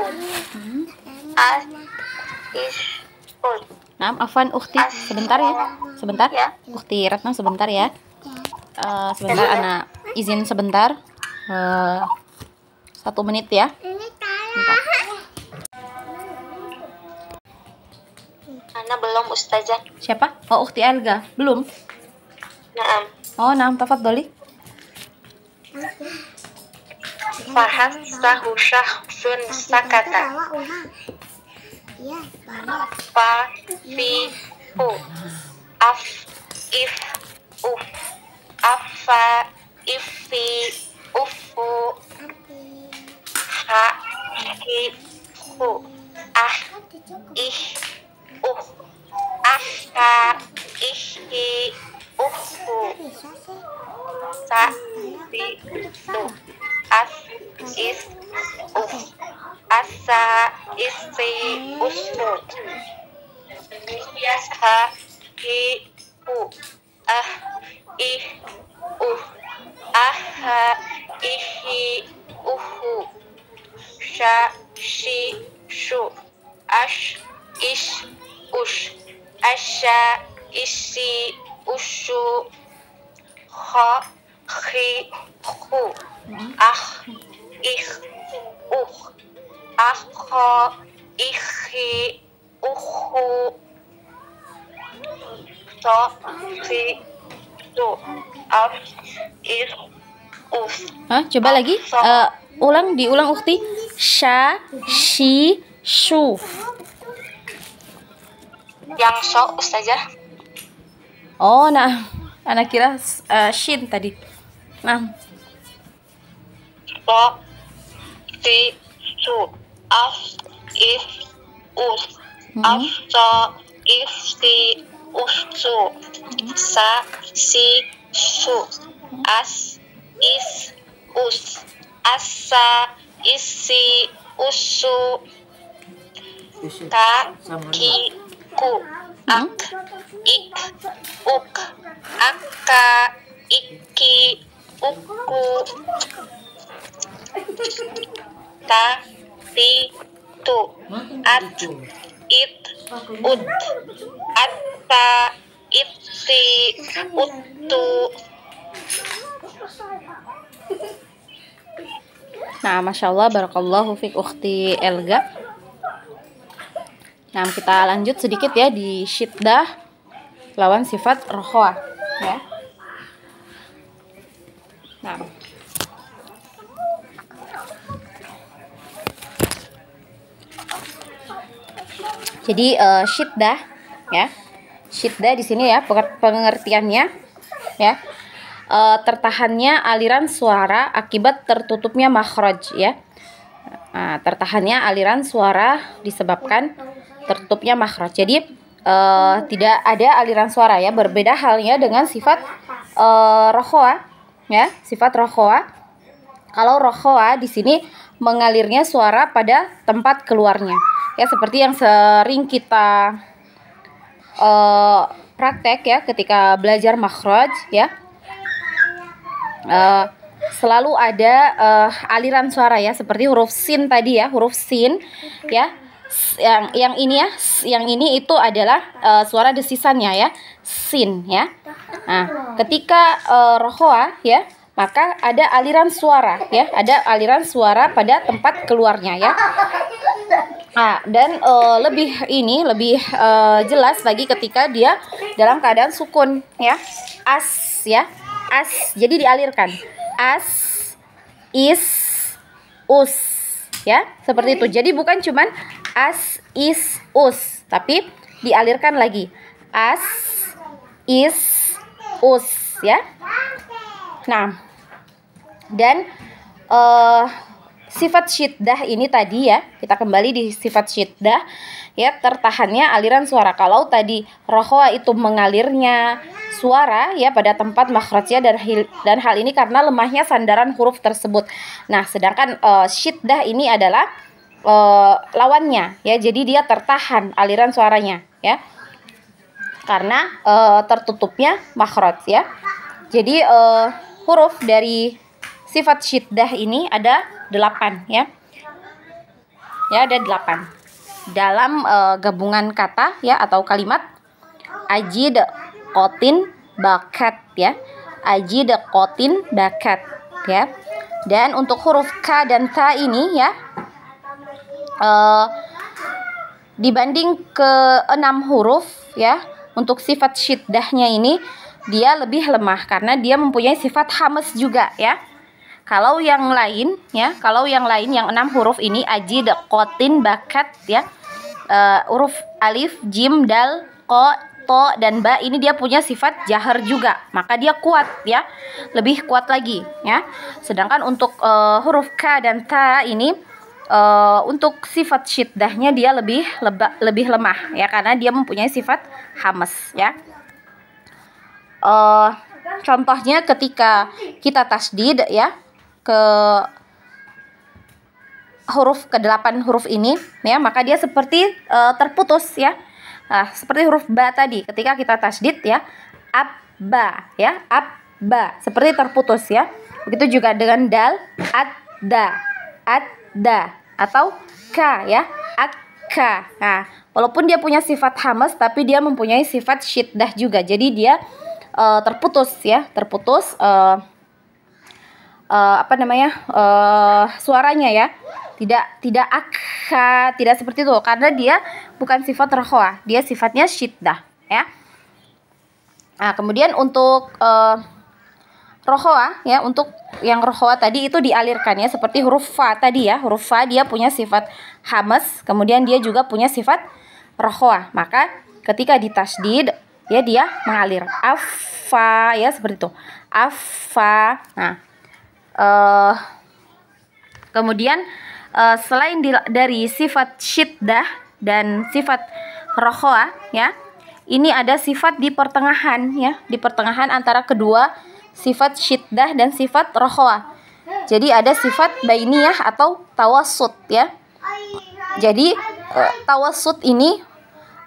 as, is, us. Nah, Afwan Ukhti, sebentar ya. Sebentar. Ya. Ukhti Ratna sebentar ya. Sebentar, Ana izin sebentar. 1 menit ya. Bentar. Ana belum Ustazah. Siapa? Oh, Ukhti Elga. Belum? Naam. Oh, nah, tafadholi. Fahassahu syakhsun sakata. Fa, fi, fu. Af, if, uf. Afa, ifi, ufu. Ha, hi, hu. Ah, ih, asa, ihi, uhu. Sa, si, su. As, is, us. Asa, isi, usu. Ha, hi, hu. Ah, ih, aha, ihi, uhu. Sya, shi, shu. Ash, ish, ush. Asya, isi, usu. Kha, khi, hu. Ah, ih, akha, ihi, uhu. So, si, su. Af, is, us. Hah, coba lagi. Diulang Ukhti. Sya, shi, shu. Yang so Ustazah. Oh, nah. Ana kira shin tadi. Nah, So, si, su. Af, is, us. Afsa, isi, usu. Sa, si, su. As, is, us. Asa, isi, usu. Ta, ki, ku. Ak, ik, uk. Aka, iki, uku. Ta, ti, tu. At, it, ut. Atta, iti, utu. nah, Masya Allah, barakallahu fiq Ukhti Elga. Nah, kita lanjut sedikit ya di syiddah lawan sifat rokhwa ya. Nah, jadi syiddah ya. Syiddah di sini ya pengertiannya ya. Tertahannya aliran suara akibat tertutupnya makhraj ya. Nah, tertahannya aliran suara disebabkan tertutupnya makhraj. Jadi tidak ada aliran suara ya. Berbeda halnya dengan sifat rokhwa ya. Sifat rokhwa. Kalau rokhwa di sini mengalirnya suara pada tempat keluarnya. Ya, seperti yang sering kita praktek ya ketika belajar makhraj ya. Selalu ada aliran suara ya, seperti huruf sin tadi ya, huruf sin ya. Yang ini ya, yang ini itu adalah suara desisannya ya, sin ya. Nah, ketika rokhwa ya, maka ada aliran suara ya, ada aliran suara pada tempat keluarnya ya. Nah, dan lebih jelas lagi ketika dia dalam keadaan sukun ya, as ya, as, jadi dialirkan as, is, us ya, seperti itu. Jadi bukan cuman as, is, us, tapi dialirkan lagi as, is, us ya. Nah, dan sifat syiddah ini tadi ya, kita kembali di sifat syiddah ya, tertahannya aliran suara. Kalau tadi rohoa itu mengalirnya suara ya pada tempat makhrajnya, dan hal ini karena lemahnya sandaran huruf tersebut. Nah, sedangkan syiddah ini adalah lawannya ya, jadi dia tertahan aliran suaranya ya, karena tertutupnya makhraj ya. Jadi huruf dari sifat syiddah ini ada 8 ya. Ya, ada 8 dalam gabungan kata ya atau kalimat ajid qotin bakat ya. Ajid qotin bakat ya. Dan untuk huruf ka dan ta ini ya, dibanding ke 6 huruf ya, untuk sifat syiddahnya ini dia lebih lemah karena dia mempunyai sifat hamas juga ya. Kalau yang lain ya, yang 6 huruf ini ajid qotin bakat ya, huruf alif, jim, dal, ko, to, dan ba ini dia punya sifat jahar juga, maka dia kuat ya, lebih kuat lagi ya. Sedangkan untuk huruf ka dan ta ini untuk sifat syiddahnya dia lebih lemah ya, karena dia mempunyai sifat hamas ya. Contohnya ketika kita tasdid ya ke huruf ke-8 huruf ini ya, maka dia seperti terputus ya. Nah, seperti huruf ba tadi ketika kita tasdid ya, abba ya, abba seperti terputus ya. Begitu juga dengan dal, adda atau ka ya, akka. Nah, walaupun dia punya sifat hamas tapi dia mempunyai sifat syiddah juga. Jadi dia terputus ya, terputus suaranya ya, tidak akka, tidak seperti itu, karena dia bukan sifat rohoah, dia sifatnya syiddah ya. Nah, kemudian untuk rohoah ya, untuk yang rohoah tadi itu dialirkan ya, seperti huruf fa tadi ya. Huruf fa dia punya sifat hamas, kemudian dia juga punya sifat rohoah, maka ketika ditasdid ya dia mengalir afa ya, seperti itu afa. Nah, kemudian selain dari sifat syiddah dan sifat rohoah ya, ini ada sifat di pertengahan ya, di pertengahan antara kedua sifat syiddah dan sifat rohoah. Jadi ada sifat bainiyah atau tawassut ya. Jadi tawassut ini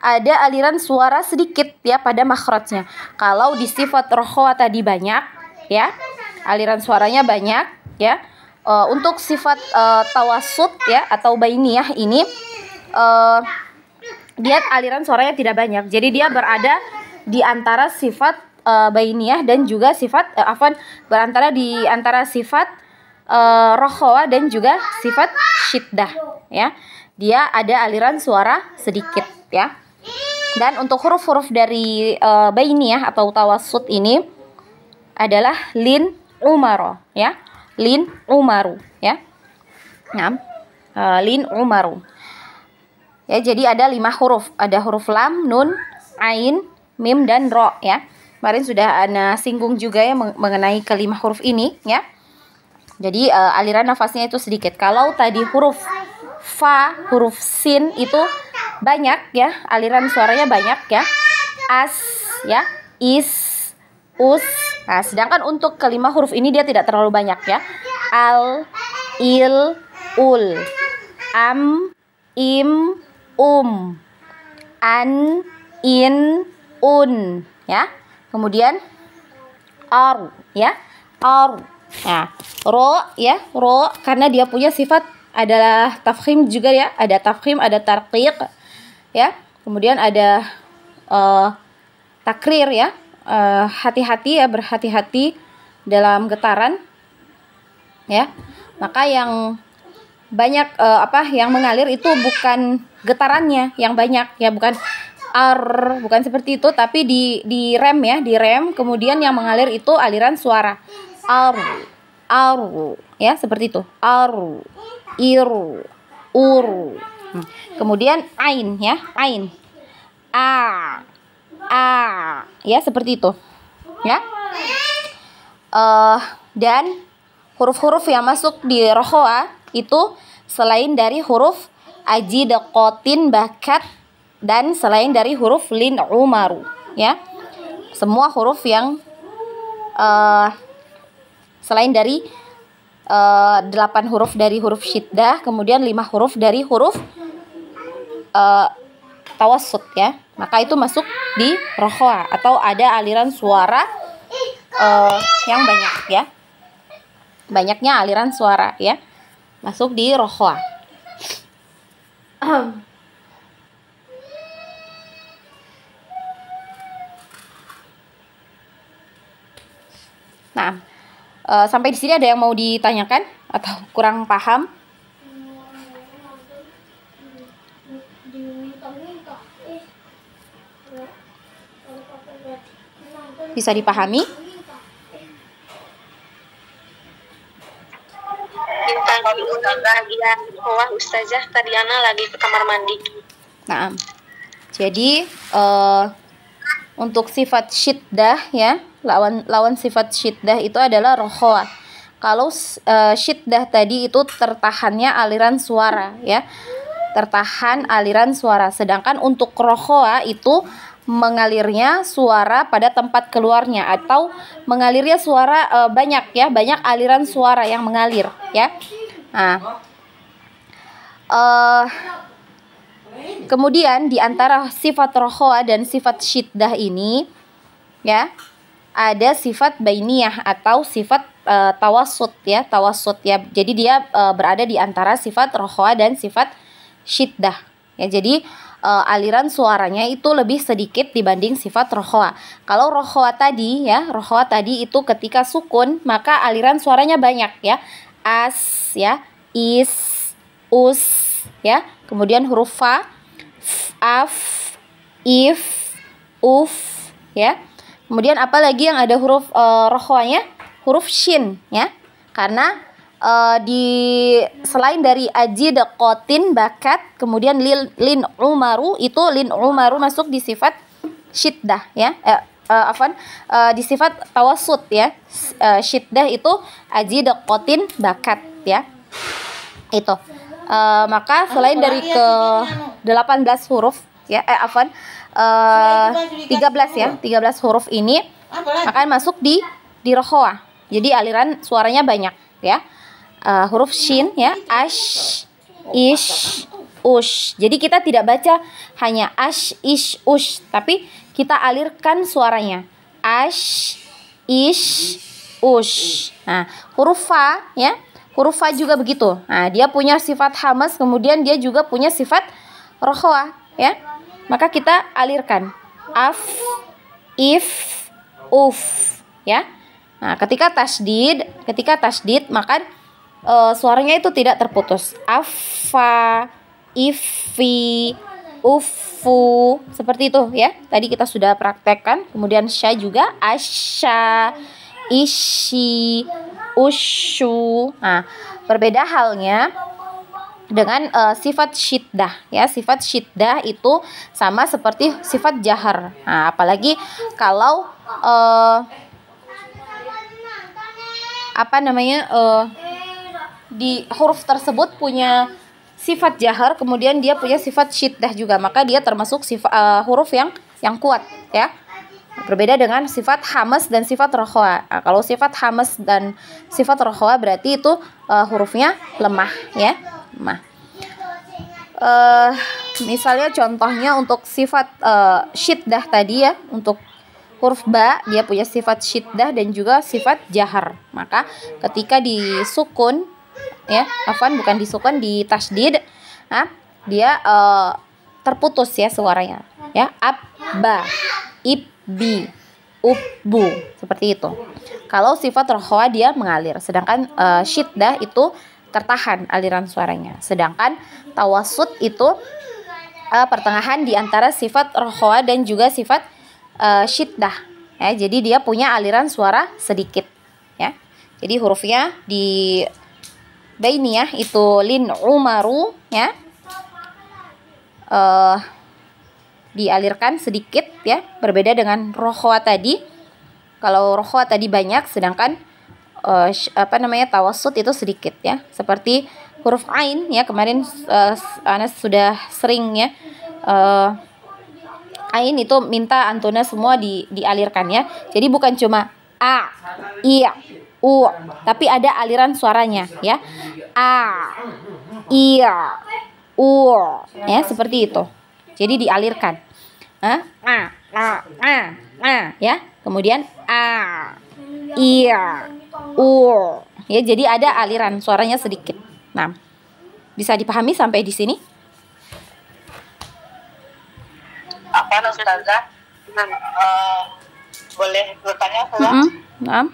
ada aliran suara sedikit ya pada makhrajnya. Kalau di sifat rohoah tadi banyak ya, aliran suaranya banyak ya. Untuk sifat tawassut ya atau bainiyah ini dia aliran suaranya tidak banyak. Jadi dia berada di antara sifat bainiyah dan juga sifat berantara di antara sifat rohoah dan juga sifat syiddah ya. Dia ada aliran suara sedikit ya. Dan untuk huruf-huruf dari bainiyah atau tawassut ini adalah lin, umaro ya, lin, umaru ya. Nah, lin, umaru ya. Jadi ada 5 huruf, ada huruf lam, nun, ain, mim, dan ro ya. Kemarin sudah Ana singgung juga ya mengenai ke-5 huruf ini ya. Jadi aliran nafasnya itu sedikit. Kalau tadi huruf fa, huruf sin itu banyak ya, aliran suaranya banyak ya, as ya, is, us. Nah, sedangkan untuk ke-5 huruf ini dia tidak terlalu banyak ya. Al, il, ul, am, im, an, in, un ya. Kemudian ar ya, ar. Nah, ro ya, ro karena dia punya sifat adalah tafkhim juga ya, ada tafkhim, ada tarqiq ya. Kemudian ada takrir ya. Hati-hati ya, berhati-hati dalam getaran ya. Maka yang banyak yang mengalir itu bukan getarannya yang banyak ya, bukan bukan seperti itu, tapi di rem ya, di rem, kemudian yang mengalir itu aliran suara aru ya, seperti itu aru, iru, uru. Kemudian ain ya, ain, a ya, seperti itu ya. Dan huruf-huruf yang masuk di rohoah itu selain dari huruf ajidqatin bakat dan selain dari huruf lin umaru, ya. Semua huruf yang selain dari 8 huruf dari huruf syiddah, kemudian 5 huruf dari huruf tawassut, ya, maka itu masuk di rokhwa atau ada aliran suara yang banyak, ya, banyaknya aliran suara, ya, masuk di rokhwa. Nah, sampai di sini ada yang mau ditanyakan atau kurang paham? Bisa dipahami? Bagian bawah Ustazah, tadi Ana lagi ke kamar mandi. Nah, jadi untuk sifat syiddah, ya, lawan sifat syiddah itu adalah rokhwa. Kalau syiddah tadi itu tertahannya aliran suara, ya, tertahan aliran suara. Sedangkan untuk rokhwa itu mengalirnya suara pada tempat keluarnya atau mengalirnya suara banyak, ya, banyak aliran suara yang mengalir, ya. Nah, kemudian di antara sifat rokhwa dan sifat syiddah ini, ya, ada sifat bainiyah atau sifat tawassut, ya, tawassut, ya. Jadi dia berada di antara sifat rokhwa dan sifat syiddah, ya. Jadi aliran suaranya itu lebih sedikit dibanding sifat rokhwa. Kalau rokhwa tadi, ya, rokhwa tadi itu ketika sukun maka aliran suaranya banyak, ya. As, ya, is, us, ya. Kemudian huruf fa, af, if, uf, ya. Kemudian apa lagi yang ada huruf rokhwanya? Huruf shin, ya. Karena selain dari ajidqatin bakat, kemudian lin umaru, itu lin umaru masuk di sifat syiddah, ya. Di sifat tawassut, ya. Syiddah itu ajidqatin bakat, ya. Itu. Maka selain dari ke 18 huruf, ya, 13, ya, 13 huruf ini akan masuk di rokhwa. Jadi aliran suaranya banyak, ya. Huruf shin, ya, ash, ish, ush. Jadi kita tidak baca hanya ash, ish, ush, tapi kita alirkan suaranya. Ash, ish, ush. Nah, huruf fa, ya, huruf fa juga begitu. Nah, dia punya sifat hamas, kemudian dia juga punya sifat rokhwa, ya. Maka kita alirkan. Af, if, uf, ya. Nah, ketika tasdid maka suaranya itu tidak terputus. Afa, ifi, ufu, seperti itu, ya. Tadi kita sudah praktekkan. Kemudian sya juga, asya, ishi, ushu. Nah, berbeda halnya dengan sifat syiddah, ya. Sifat syiddah itu sama seperti sifat jahar. Nah, apalagi kalau di huruf tersebut punya sifat jahar, kemudian dia punya sifat syiddah juga, maka dia termasuk huruf yang kuat, ya. Berbeda dengan sifat hamas dan sifat rokhwa. Nah, kalau sifat hamas dan sifat rokhwa berarti itu hurufnya lemah, ya, lemah. Misalnya contohnya untuk sifat syiddah tadi, ya, untuk huruf ba dia punya sifat syiddah dan juga sifat jahar. Maka ketika disukun, ya, bukan disukun, di tasdid, nah, dia terputus, ya, suaranya, ya. Abba, ibbi, ubbu, seperti itu. Kalau sifat rokhwa dia mengalir, sedangkan syiddah itu tertahan aliran suaranya. Sedangkan tawassut itu pertengahan di antara sifat rokhwa dan juga sifat syiddah, ya. Jadi dia punya aliran suara sedikit, ya. Jadi hurufnya di bainiyah itu lin umaru, ya, dialirkan sedikit, ya. Berbeda dengan rokhwa tadi. Kalau rokhwa tadi banyak, sedangkan tawassut itu sedikit, ya. Seperti huruf ain ya, kemarin Ana sudah sering ya, ain itu minta antuna semua dialirkan ya. Jadi bukan cuma a, i, u, tapi ada aliran suaranya ya. A, i, u ya, seperti itu. Jadi dialirkan. A ya. Kemudian a, i, u ya, jadi ada aliran suaranya sedikit. Nah, bisa dipahami sampai di sini? Apa Ustazah? Boleh bertanya Ustazah? Nah.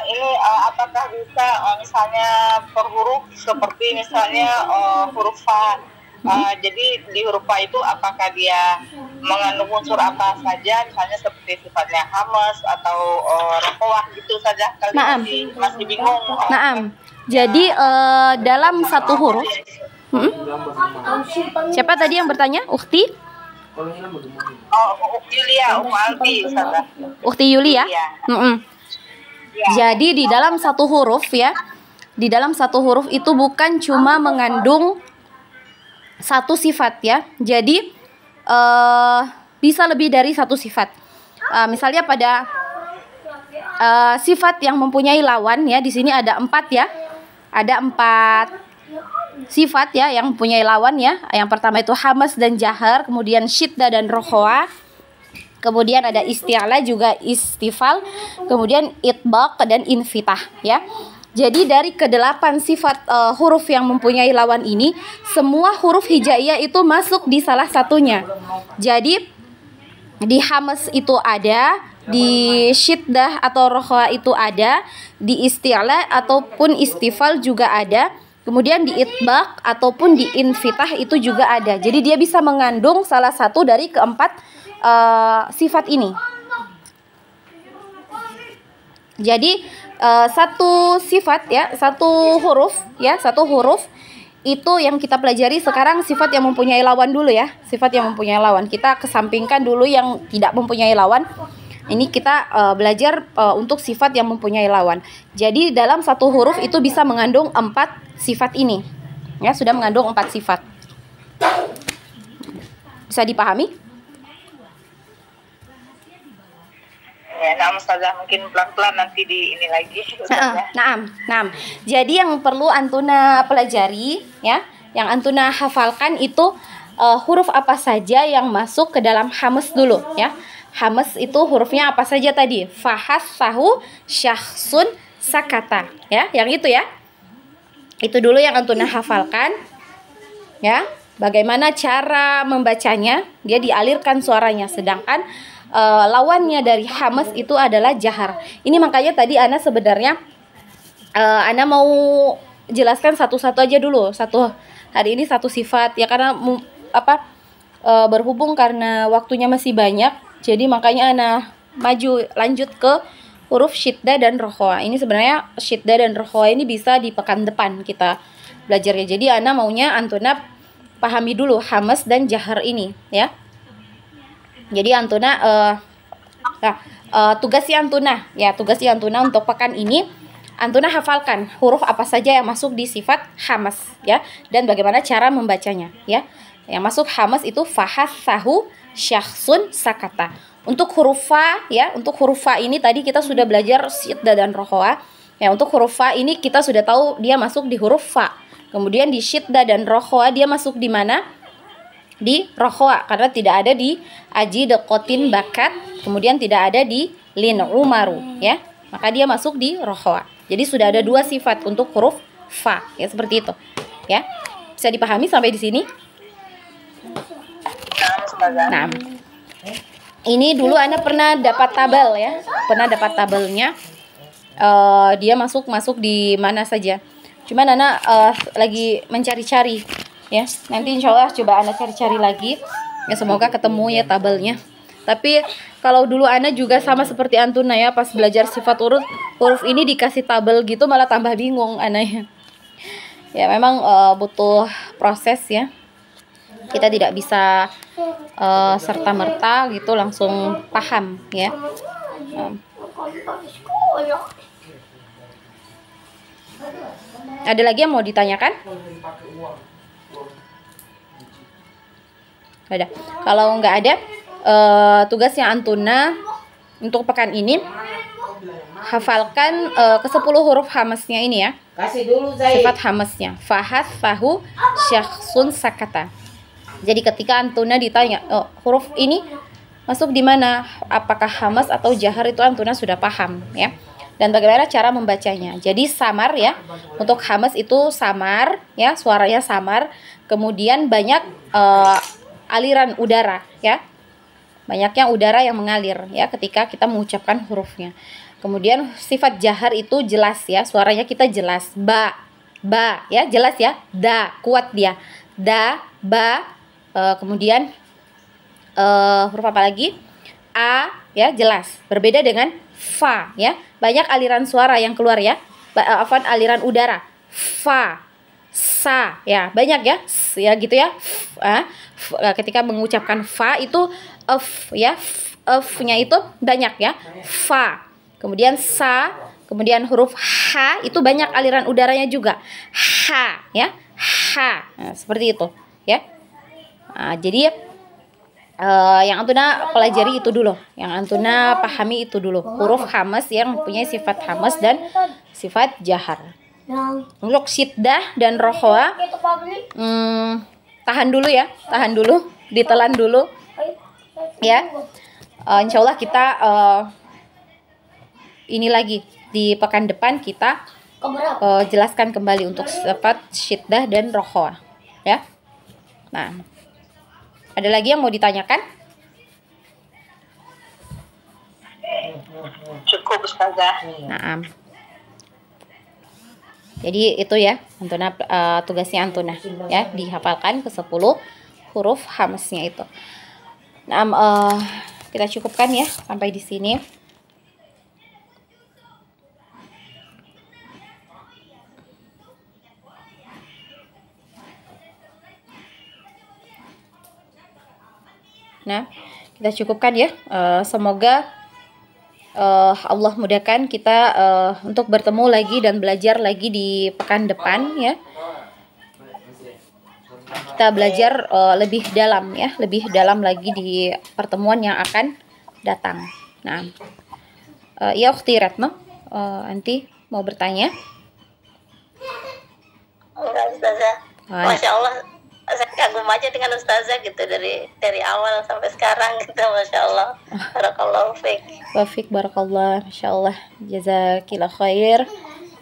Ini apakah bisa misalnya per huruf seperti misalnya huruf fa, jadi di huruf fa itu apakah dia mengandung unsur apa saja, misalnya seperti sifatnya hamas atau rokoah gitu saja, kali masih bingung. Naam. Jadi dalam satu huruf, siapa tadi yang bertanya? Ukti? Yulia, Aldi, Ustazah. Ukti Yulia? Jadi di dalam satu huruf ya, di dalam satu huruf itu bukan cuma mengandung satu sifat ya. Jadi bisa lebih dari satu sifat. Misalnya pada sifat yang mempunyai lawan ya, di sini ada 4 ya. Ada 4 sifat ya yang mempunyai lawan ya. Yang pertama itu hamas dan jahar, kemudian syiddah dan rokhwa. Kemudian ada isti'la juga istifal, kemudian itbaq dan infitah ya. Jadi dari ke-8 sifat huruf yang mempunyai lawan ini, semua huruf hijaiyah itu masuk di salah satunya. Jadi di hamas itu ada, di syiddah atau rokhwa itu ada, di isti'la ataupun istifal juga ada, kemudian di itbaq ataupun di infitah itu juga ada. Jadi dia bisa mengandung salah satu dari keempat sifat ini. Jadi satu sifat ya, satu huruf itu yang kita pelajari sekarang sifat yang mempunyai lawan dulu ya. Sifat yang mempunyai lawan. Kita kesampingkan dulu yang tidak mempunyai lawan. Ini kita belajar untuk sifat yang mempunyai lawan. Jadi dalam satu huruf itu bisa mengandung 4 sifat ini. Ya, sudah mengandung 4 sifat. Bisa dipahami? Ya, nah Ustazah, mungkin pelan-pelan nanti di ini lagi. Naam. Jadi yang perlu antuna pelajari ya, yang antuna hafalkan itu huruf apa saja yang masuk ke dalam hamas dulu ya. Hamas itu hurufnya apa saja tadi? Fahas, sahu, syakhsun, sakata ya, yang itu ya. Itu dulu yang antuna hafalkan ya. Bagaimana cara membacanya? Dia dialirkan suaranya, sedangkan lawannya dari hamas itu adalah jahar. Ini makanya tadi Ana sebenarnya Ana mau jelaskan satu-satu aja dulu. Hari ini satu sifat ya, karena berhubung karena waktunya masih banyak, jadi makanya Ana lanjut ke huruf syiddah dan rokhwa. Ini sebenarnya syiddah dan rokhwa ini bisa di pekan depan kita belajarnya. Jadi Ana maunya antuna pahami dulu hamas dan jahar ini ya. Jadi antuna tugasnya antuna untuk pekan ini, antuna hafalkan huruf apa saja yang masuk di sifat hamas ya, dan bagaimana cara membacanya ya. Yang masuk hamas itu fahas, sahu, syakhsun, sakata. Untuk huruf fa ya, untuk huruf fa ini tadi kita sudah belajar syiddah dan rokhwa. Ya, untuk huruf fa ini kita sudah tahu dia masuk di huruf fa. Kemudian di syiddah dan rokhwa dia masuk di mana? Di rokhwa, karena tidak ada di aji dekotin bakat, kemudian tidak ada di lin umaru ya, maka dia masuk di rokhwa. Jadi sudah ada 2 sifat untuk huruf fa ya, seperti itu ya. Bisa dipahami sampai di sini? Nah, ini dulu Ana pernah dapat tabel ya, tabelnya. Dia masuk di mana saja. Cuman Ana lagi mencari-cari ya. Nanti insya Allah coba Ana cari-cari lagi ya, semoga ketemu ya tabelnya. Tapi kalau dulu Ana juga sama seperti antuna ya, pas belajar sifat huruf ini dikasih tabel gitu malah tambah bingung Ana ya. Ya memang butuh proses ya. Kita tidak bisa serta-merta gitu langsung paham ya. Ada lagi yang mau ditanyakan? Ada. Kalau nggak ada, tugasnya Antuna untuk pekan ini hafalkan ke-10 huruf hamasnya ini ya. Kasih dulu Zai. Sifat hamasnya. Fahas, fahu, syakhsun, sakata. Jadi ketika Antuna ditanya, huruf ini masuk di mana? Apakah hamas atau jahar, itu Antuna sudah paham ya. Dan bagaimana cara membacanya. Jadi samar ya. Untuk hamas itu samar ya, suaranya samar. Kemudian banyak aliran udara ya. Banyaknya udara yang mengalir ya ketika kita mengucapkan hurufnya. Kemudian sifat jahar itu jelas ya, suaranya kita jelas. Ba ya, jelas ya. Da, kuat dia. Da, ba. Kemudian huruf apa lagi? A ya, jelas. Berbeda dengan fa ya. Banyak aliran suara yang keluar ya. Aliran udara. Fa, sa ya, banyak ya. Ya gitu ya. Ketika mengucapkan fa itu ya. F-nya itu banyak ya. Fa. Kemudian sa, kemudian huruf H itu banyak aliran udaranya juga. H ya. H. Nah, seperti itu ya. Nah, jadi yang Antuna pelajari itu dulu, yang Antuna pahami itu dulu, huruf hamas yang mempunyai sifat hamas dan sifat jahar. Untuk syiddah dan rokhwa, tahan dulu ya, tahan dulu, ditelan dulu ya. Insya Allah kita ini lagi di pekan depan kita jelaskan kembali untuk sifat syiddah dan rokhwa ya. Nah, ada lagi yang mau ditanyakan? Cukup Ustazah. Nah, jadi itu ya Antuna, tugasnya Antuna ya, dihafalkan ke-10 huruf hamasnya itu. Nah, kita cukupkan ya sampai di sini. Nah, kita cukupkan ya. Semoga Allah mudahkan kita untuk bertemu lagi dan belajar lagi di pekan depan ya. Kita belajar lebih dalam ya, lebih dalam lagi di pertemuan yang akan datang. Nah, ya Ukhti Retno, Anti mau bertanya? Enggak Ustazah. Masya Allah, saya kagum aja dengan Ustazah gitu dari awal sampai sekarang gitu, Masya Allah. Barakallahu fiik. Wafik barakallah, Masya Allah, jazakillah khair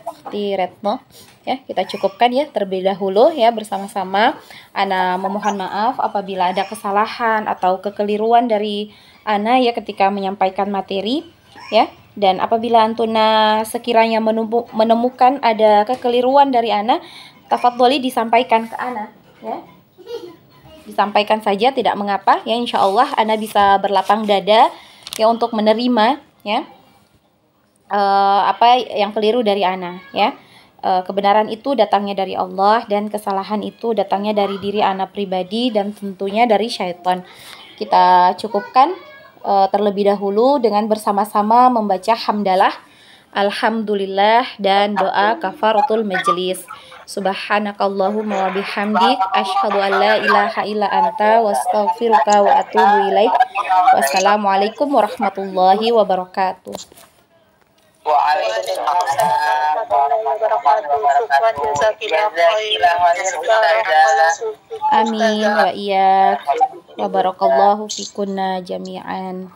Ukhti Retno. Ya, kita cukupkan ya terlebih dahulu ya bersama-sama. Ana memohon maaf apabila ada kesalahan atau kekeliruan dari Ana ya ketika menyampaikan materi ya. Dan apabila Antuna sekiranya menemukan ada kekeliruan dari Ana, tafadholi disampaikan ke Ana ya. Disampaikan saja, tidak mengapa ya, insya Allah Ana bisa berlapang dada ya untuk menerima ya apa yang keliru dari Ana ya. Kebenaran itu datangnya dari Allah dan kesalahan itu datangnya dari diri Ana pribadi dan tentunya dari syaitan. Kita cukupkan terlebih dahulu dengan bersama-sama membaca hamdalah, alhamdulillah, dan doa kafaratul majlis. Subhanakallahumma wa bihamdik asyhadu an la ilaha illa anta wastaghfiruka wa atubu ilaik. Wassalamualaikum warahmatullahi wabarakatuh. Waalaikumsalam warahmatullahi wabarakatuh. Amin wa iyyak wa barakallahu fikunna jami'an.